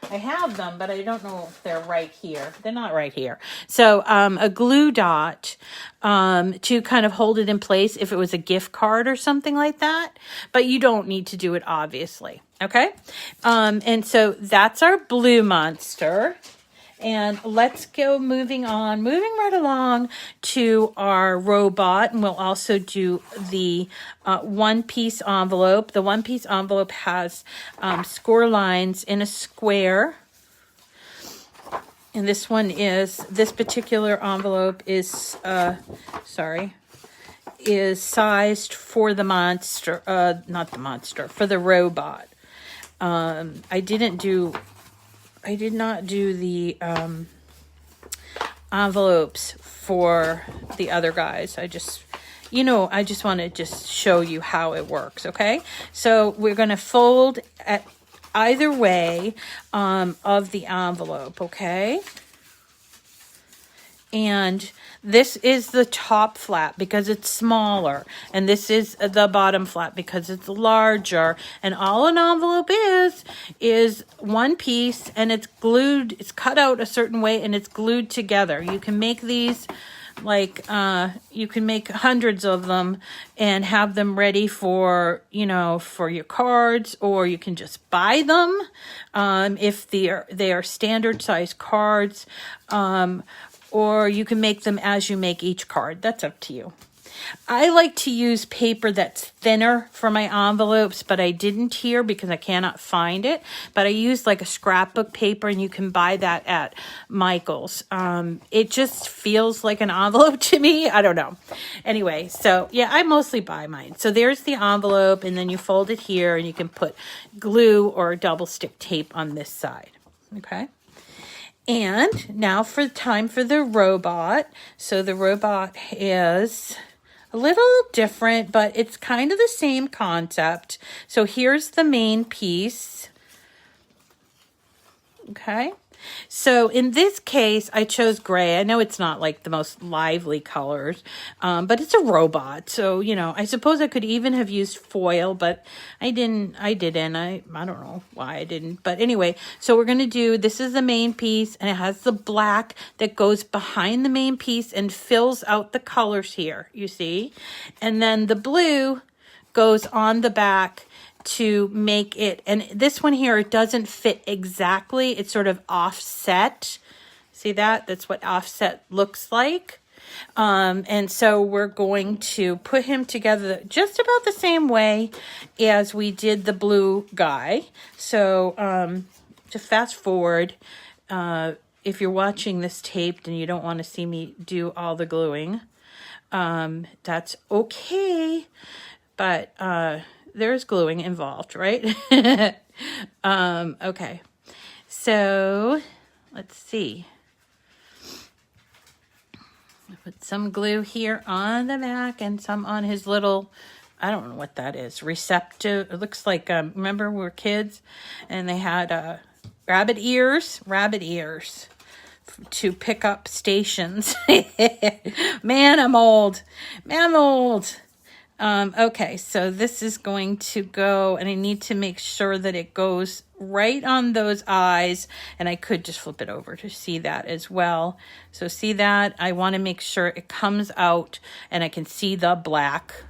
I have them, but I don't know if they're right here. They're not right here. So a glue dot to kind of hold it in place if it was a gift card or something like that. But you don't need to do it, obviously. Okay? And so that's our blue monster. And let's go moving right along to our robot. And we'll also do the one-piece envelope. The one-piece envelope has score lines in a square. And this particular envelope is sized for the monster, for the robot. I did not do the envelopes for the other guys. I just want to just show you how it works, okay? So we're going to fold either way of the envelope, okay? And this is the top flap because it's smaller. And this is the bottom flap because it's larger. And all an envelope is one piece, and it's glued. It's cut out a certain way, and it's glued together. You can make these like, you can make hundreds of them and have them ready for, you know, for your cards, or you can just buy them if they are standard size cards. Or you can make them as you make each card. That's up to you. I like to use paper that's thinner for my envelopes, but I didn't here because I cannot find it. But I used like a scrapbook paper, and you can buy that at Michael's. It just feels like an envelope to me. I don't know. Anyway, so yeah, I mostly buy mine. So there's the envelope, and then you fold it here, and you can put glue or double stick tape on this side. Okay. And now for time for the robot. So the robot is a little different, but it's kind of the same concept. So here's the main piece. Okay. So in this case, I chose gray. I know it's not like the most lively colors, but it's a robot. So, you know, I suppose I could even have used foil, but I didn't. I don't know why I didn't. But anyway, so we're going to do, this is the main piece, and it has the black that goes behind the main piece and fills out the colors here, you see? And then the blue goes on the back to make it, and this one here, it doesn't fit exactly. It's sort of offset. See that? That's what offset looks like. And so we're going to put him together just about the same way as we did the blue guy. So to fast forward, if you're watching this taped and you don't want to see me do all the gluing, that's okay. But there's gluing involved, right? Okay. So let's see. I put some glue here on the back and some on his little, I don't know what that is, receptive. It looks like, remember we were kids and they had rabbit ears to pick up stations. Man, I'm old. Okay, so this is going to go, and I need to make sure that it goes right on those eyes, and I could just flip it over to see that as well. So see that? I want to make sure it comes out and I can see the black.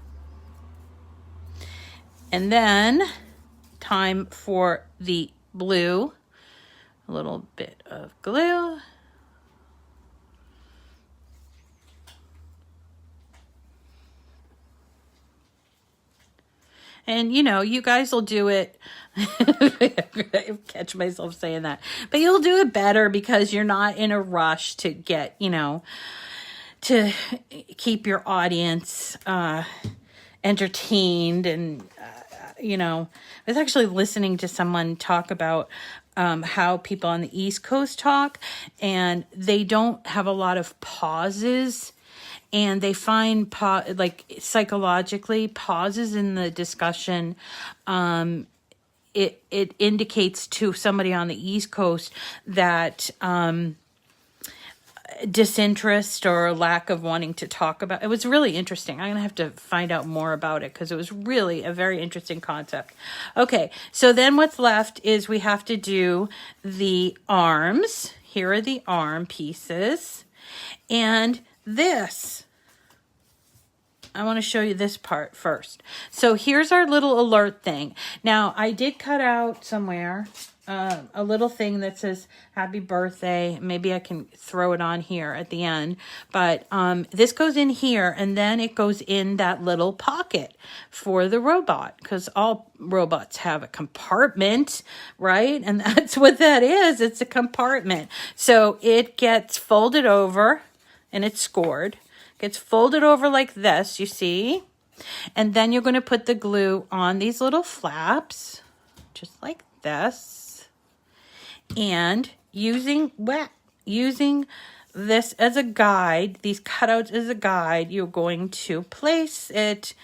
And then time for the blue. A little bit of glue. And, you know, you guys will do it. I catch myself saying that. But you'll do it better because you're not in a rush to get, you know, to keep your audience entertained. And, you know, I was actually listening to someone talk about how people on the East Coast talk. And they don't have a lot of pauses. And they find, like, psychologically, pauses in the discussion, it indicates to somebody on the East Coast that disinterest or lack of wanting to talk about. It was really interesting. I'm going to have to find out more about it because it was really a very interesting concept. Okay, so then what's left is we have to do the arms. Here are the arm pieces. And this, I want to show you this part first. So here's our little alert thing. Now, I did cut out somewhere a little thing that says happy birthday. Maybe I can throw it on here at the end. But this goes in here, and then it goes in that little pocket for the robot, because all robots have a compartment, right? And that's what that is. It's a compartment. So it gets folded over, and it's scored. Gets folded over like this, you see? And then you're going to put the glue on these little flaps, just like this. And using this as a guide, these cutouts as a guide, you're going to place it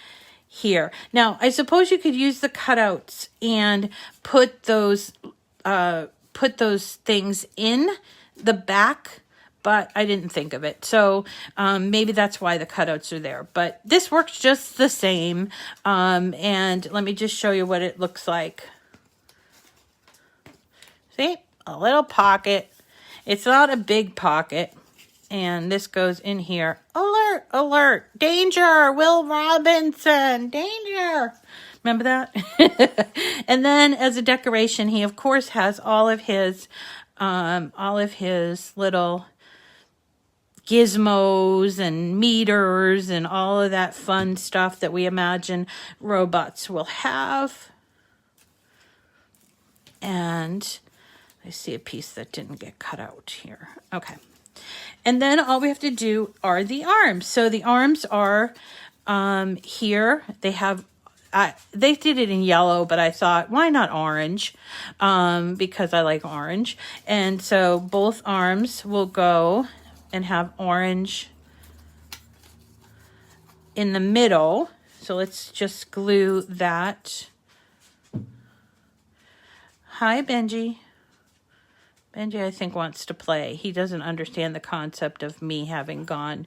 here. Now, I suppose you could use the cutouts and put those things in the back, but I didn't think of it. So maybe that's why the cutouts are there. But this works just the same. And let me just show you what it looks like. See? A little pocket. It's not a big pocket. And this goes in here. Alert, alert, danger, Will Robinson, danger. Remember that? And then as a decoration, he of course has all of his little gizmos and meters and all of that fun stuff that we imagine robots will have. And I see a piece that didn't get cut out here. Okay. And then all we have to do are the arms. So the arms are here. They have, they did it in yellow, but I thought, why not orange? Because I like orange. And so both arms will go and have orange in the middle. So let's just glue that. Hi, Benji. Benji, I think, wants to play. He doesn't understand the concept of me having gone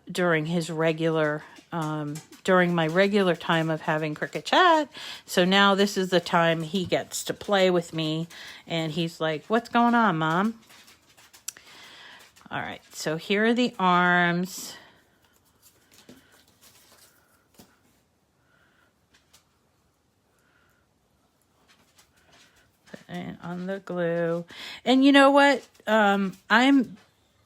during my regular time of having Cricut Chat. So now this is the time he gets to play with me. And he's like, what's going on, Mom? All right, so here are the arms. And on the glue. And you know what? I'm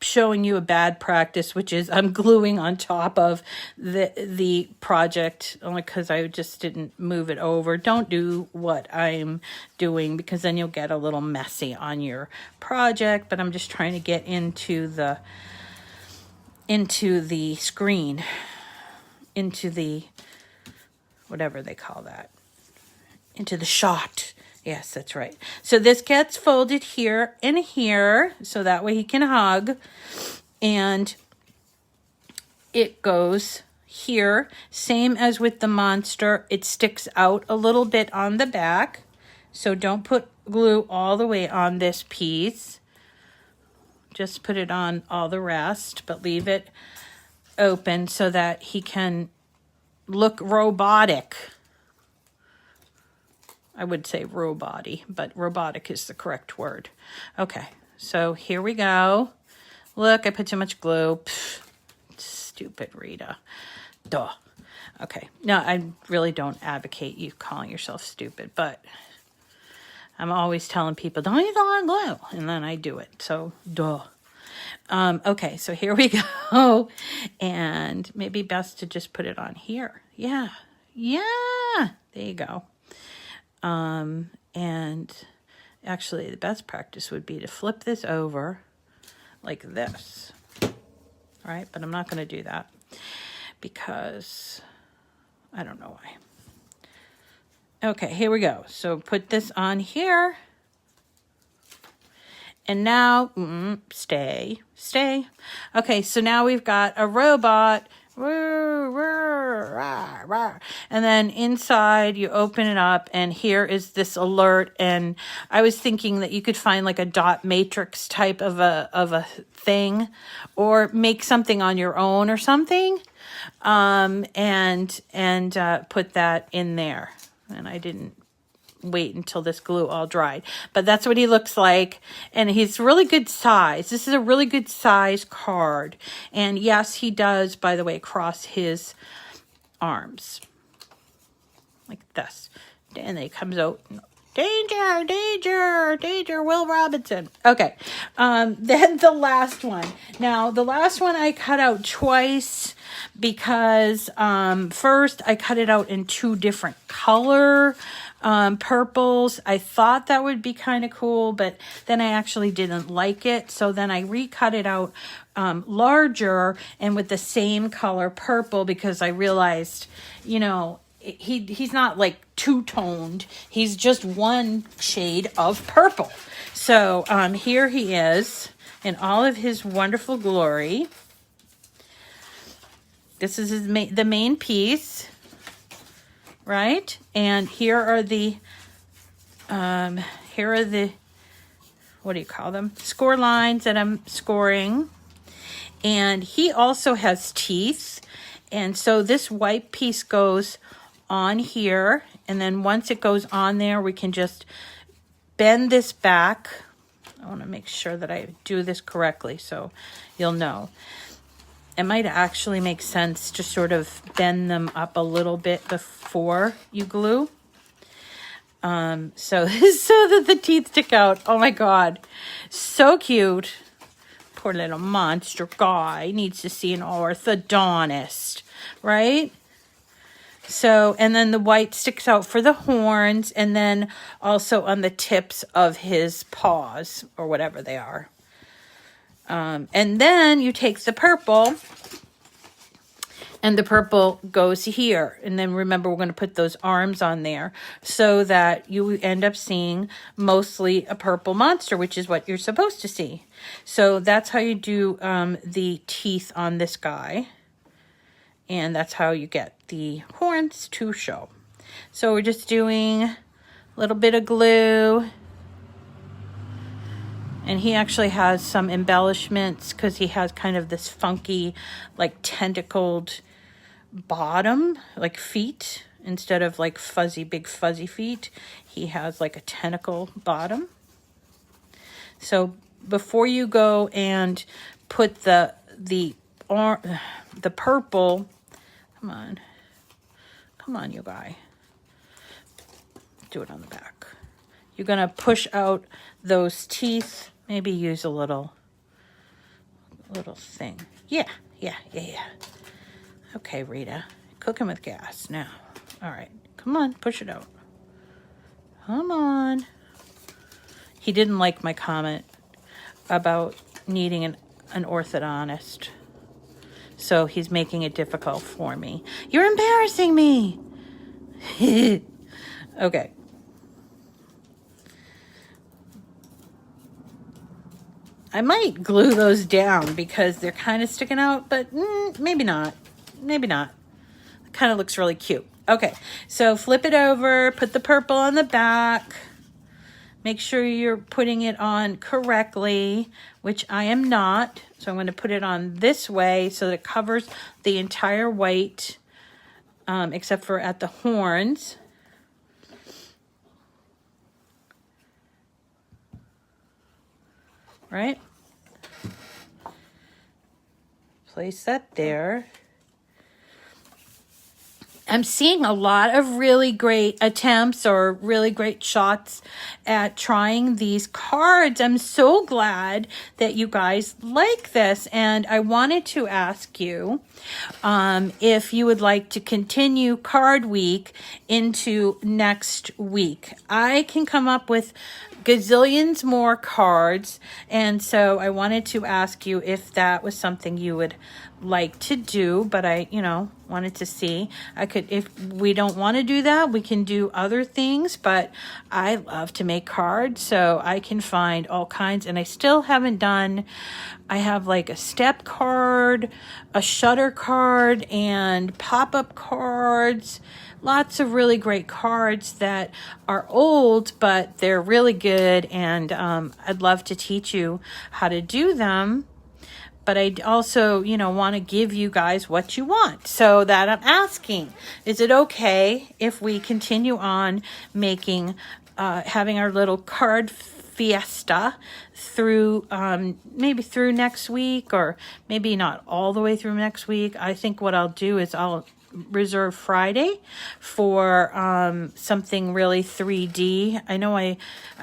showing you a bad practice, which is I'm gluing on top of the project only because I just didn't move it over. Don't do what I'm doing because then you'll get a little messy on your project. But I'm just trying to get into the screen, into the, whatever they call that, into the shot. Yes, that's right. So this gets folded here and here, so that way he can hug. And it goes here, same as with the monster. It sticks out a little bit on the back. So don't put glue all the way on this piece. Just put it on all the rest, but leave it open so that he can look robotic. I would say robot-y, but robotic is the correct word. Okay, so here we go. Look, I put too much glue. Pfft, stupid Rita. Duh. Okay, no, I really don't advocate you calling yourself stupid, but I'm always telling people, don't use a lot of glue, and then I do it, so duh. Okay, so here we go, and maybe best to just put it on here. Yeah, there you go. And actually the best practice would be to flip this over like this. All right, but I'm not going to do that because I don't know why. Okay, here we go. So put this on here. And now, stay. Okay, so now we've got a robot. And then inside you open it up and here is this alert. And I was thinking that you could find like a dot matrix type of a thing or make something on your own or something. And put that in there. And I didn't wait until this glue all dried, but that's what he looks like. And he's really good size. This is a really good size card. And yes, he does, by the way, cross his arms like this. And then he comes out, danger, danger, danger, Will Robinson. Okay. Then the last one. Now, the last one I cut out twice because first I cut it out in two different color purples. I thought that would be kind of cool, but then I actually didn't like it. So then I recut it out larger and with the same color purple because I realized, you know, he's not like two-toned. He's just one shade of purple. So here he is in all of his wonderful glory. This is the main piece. right? And here are the, what do you call them? Score lines that I'm scoring. And he also has teeth. And so this white piece goes on here. And then once it goes on there, we can just bend this back. I want to make sure that I do this correctly so you'll know. It might actually make sense to sort of bend them up a little bit before you glue. So so that the teeth stick out. Oh my God. So cute. Poor little monster guy needs to see an orthodontist, right? So, and then the white sticks out for the horns, and then also on the tips of his paws, or whatever they are. And then you take the purple, and the purple goes here. And then remember, we're going to put those arms on there so that you end up seeing mostly a purple monster, which is what you're supposed to see. So that's how you do the teeth on this guy. And that's how you get the horns to show. So we're just doing a little bit of glue. And he actually has some embellishments because he has kind of this funky, like tentacled bottom, like feet. Instead of like fuzzy, big fuzzy feet, he has like a tentacle bottom. So before you go and put the purple, come on, you guy. Do it on the back. You're gonna push out those teeth. Maybe use a little thing. Yeah. Okay, Rita, cooking with gas now. All right, come on, push it out. Come on. He didn't like my comment about needing an orthodontist. So he's making it difficult for me. You're embarrassing me. Okay. I might glue those down because they're kind of sticking out, but maybe not. Maybe not. It kind of looks really cute. Okay, so flip it over, put the purple on the back. Make sure you're putting it on correctly, which I am not. So I'm going to put it on this way so that it covers the entire white, except for at the horns. Right? Place that there. I'm seeing a lot of really great attempts or really great shots at trying these cards. I'm so glad that you guys like this. And I wanted to ask you if you would like to continue card week into next week. I can come up with gazillions more cards, and so I wanted to ask you if that was something you would like to do, but I wanted to see. If we don't want to do that, we can do other things, but I love to make cards, so I can find all kinds, and I still haven't done. I have like a step card, a shutter card, and pop-up cards. Lots of really great cards that are old, but they're really good, and I'd love to teach you how to do them. But I also, want to give you guys what you want. So that I'm asking, is it okay if we continue on making, having our little card fiesta through, maybe through next week, or maybe not all the way through next week? I think what I'll do is I'll reserve Friday for something really 3D. I know I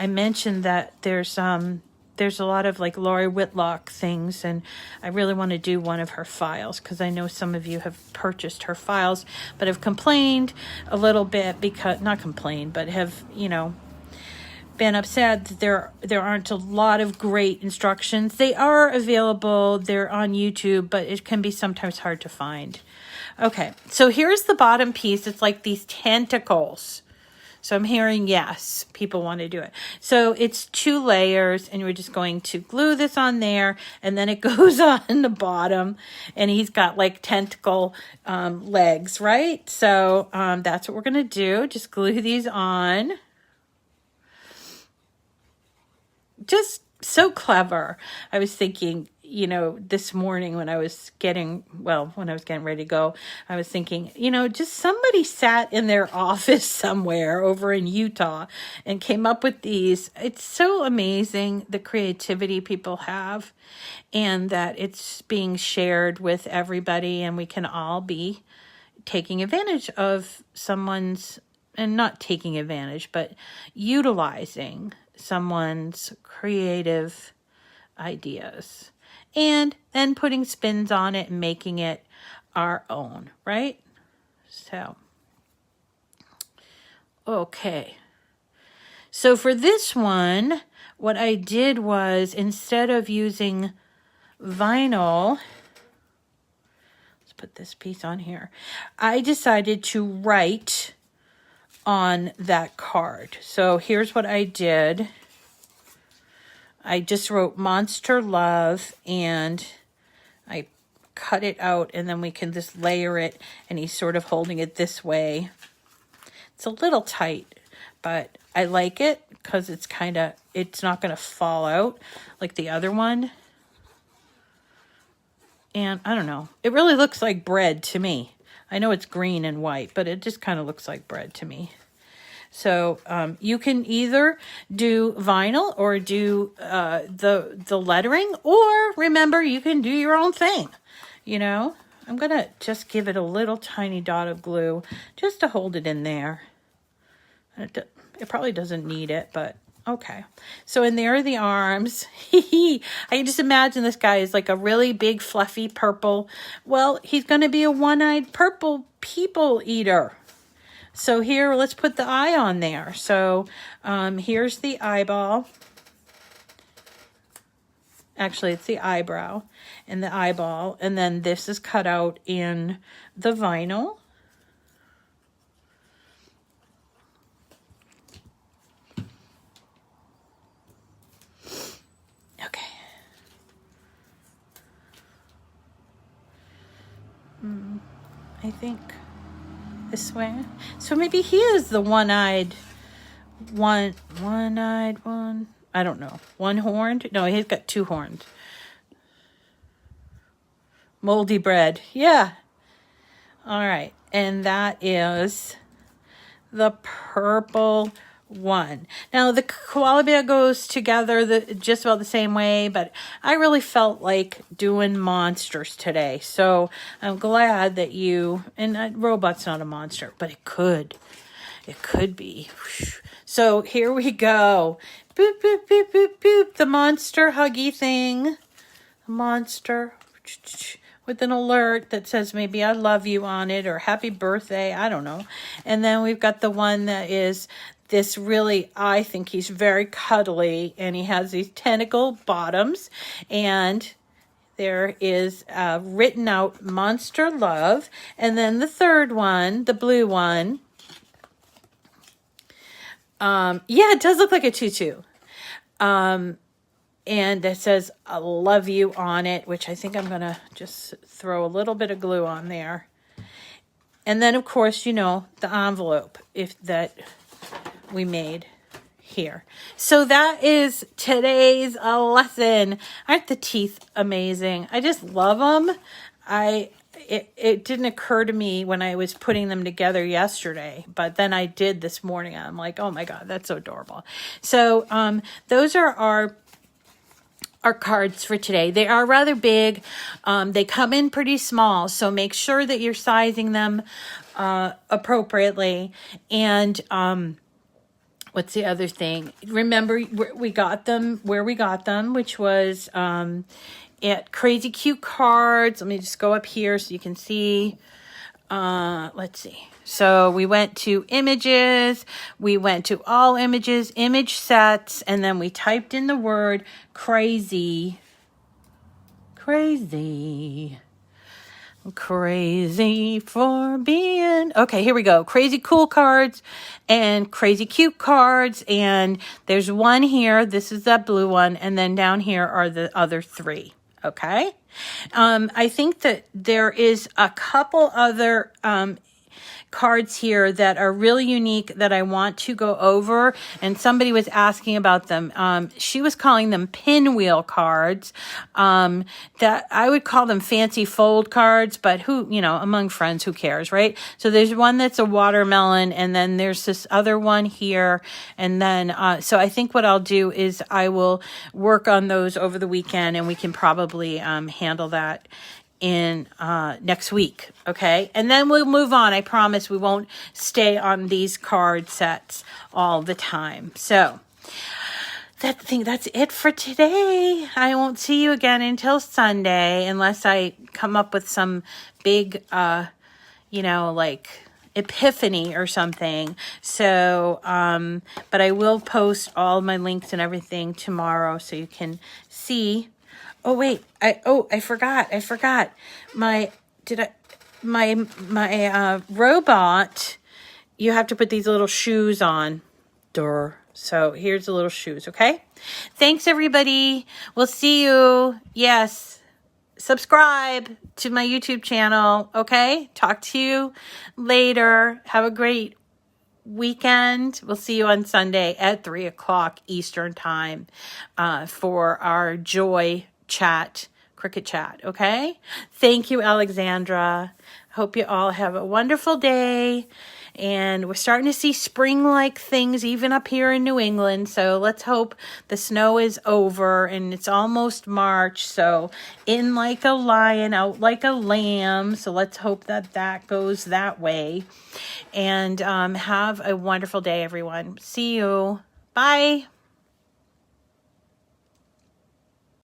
mentioned that there's a lot of like Lori Whitlock things, and I really want to do one of her files because I know some of you have purchased her files but have complained a little bit because, not complained, but have, been upset that there aren't a lot of great instructions. They are available, they're on YouTube, but it can be sometimes hard to find. Okay, so here's the bottom piece. It's like these tentacles. So I'm hearing yes, people want to do it. So it's 2 layers, and we're just going to glue this on there, and then it goes on the bottom, and he's got like tentacle legs, right? So that's what we're going to do. Just glue these on. Just so clever. I was thinking, you know, this morning when I was getting ready to go, I was thinking, you know, just somebody sat in their office somewhere over in Utah and came up with these. It's so amazing the creativity people have, and that it's being shared with everybody, and we can all be taking advantage of someone's, and not taking advantage, but utilizing someone's creative ideas, and then putting spins on it and making it our own, right? So, okay. So for this one, what I did was, instead of using vinyl, let's put this piece on here, I decided to write on that card. So here's what I did. I just wrote Monster Love, and I cut it out, and then we can just layer it, and he's sort of holding it this way. It's a little tight, but I like it because it's not going to fall out like the other one. And I don't know, it really looks like bread to me. I know it's green and white, but it just kind of looks like bread to me. So you can either do vinyl or do the lettering, or remember, you can do your own thing. You know, I'm going to just give it a little tiny dot of glue just to hold it in there. It probably doesn't need it, but okay. So, and there are the arms. I can just imagine this guy is like a really big, fluffy purple. Well, he's going to be a one-eyed purple people eater. So here, let's put the eye on there. So here's the eyeball. Actually, it's the eyebrow and the eyeball. And then this is cut out in the vinyl. Okay. I think this way. So maybe he is the one-eyed one. I don't know. One-horned? No, he's got 2 horns. Moldy bread. Yeah. All right. And that is the purple one. Now, the koala bear goes together just about the same way, but I really felt like doing monsters today. So I'm glad that and robot's not a monster, but it could be. So here we go. Boop, boop, boop, boop, boop. The monster huggy thing. Monster with an alert that says maybe I love you on it, or happy birthday. I don't know. And then we've got the one that is this really, I think he's very cuddly, and he has these tentacle bottoms, and there is written out Monster Love. And then the third one, the blue one, yeah, it does look like a tutu. And it says I love you on it, which I think I'm going to just throw a little bit of glue on there. And then, of course, you know, the envelope that we made here. So that is today's lesson. Aren't the teeth amazing? I just love them. It didn't occur to me when I was putting them together yesterday, but then I did this morning. I'm like, oh my God, that's so adorable. So those are our cards for today. They are rather big. They come in pretty small, so make sure that you're sizing them appropriately. And what's the other thing? Remember, we got them where we got them, which was at Crazy Cute Cards. Let me just go up here so you can see. Let's see. So we went to images, we went to all images, image sets, and then we typed in the word crazy. Crazy for being... Okay, here we go. Crazy cool cards and crazy cute cards. And there's one here. This is that blue one. And then down here are the other three. Okay. I think that there is a couple other cards here that are really unique that I want to go over, and somebody was asking about them. She was calling them pinwheel cards. That I would call them fancy fold cards, but who, among friends, who cares, right? So there's one that's a watermelon, and then there's this other one here, and then so I think what I'll do is I will work on those over the weekend, and we can probably handle that in next week. Okay, and then we'll move on. I promise we won't stay on these card sets all the time. So that's it for today. I won't see you again until Sunday unless I come up with some big like epiphany or something. So but I will post all my links and everything tomorrow so you can see. Oh wait, I forgot. My robot, you have to put these little shoes on. Durr. So here's the little shoes, okay? Thanks everybody. We'll see you. Yes. Subscribe to my YouTube channel, okay? Talk to you later. Have a great weekend. We'll see you on Sunday at 3 o'clock Eastern time for our Joy Chat, Cricut Chat, okay? Thank you, Alexandra. Hope you all have a wonderful day. And we're starting to see spring-like things even up here in New England. So let's hope the snow is over and it's almost March. So in like a lion, out like a lamb. So let's hope that that goes that way. And have a wonderful day, everyone. See you. Bye.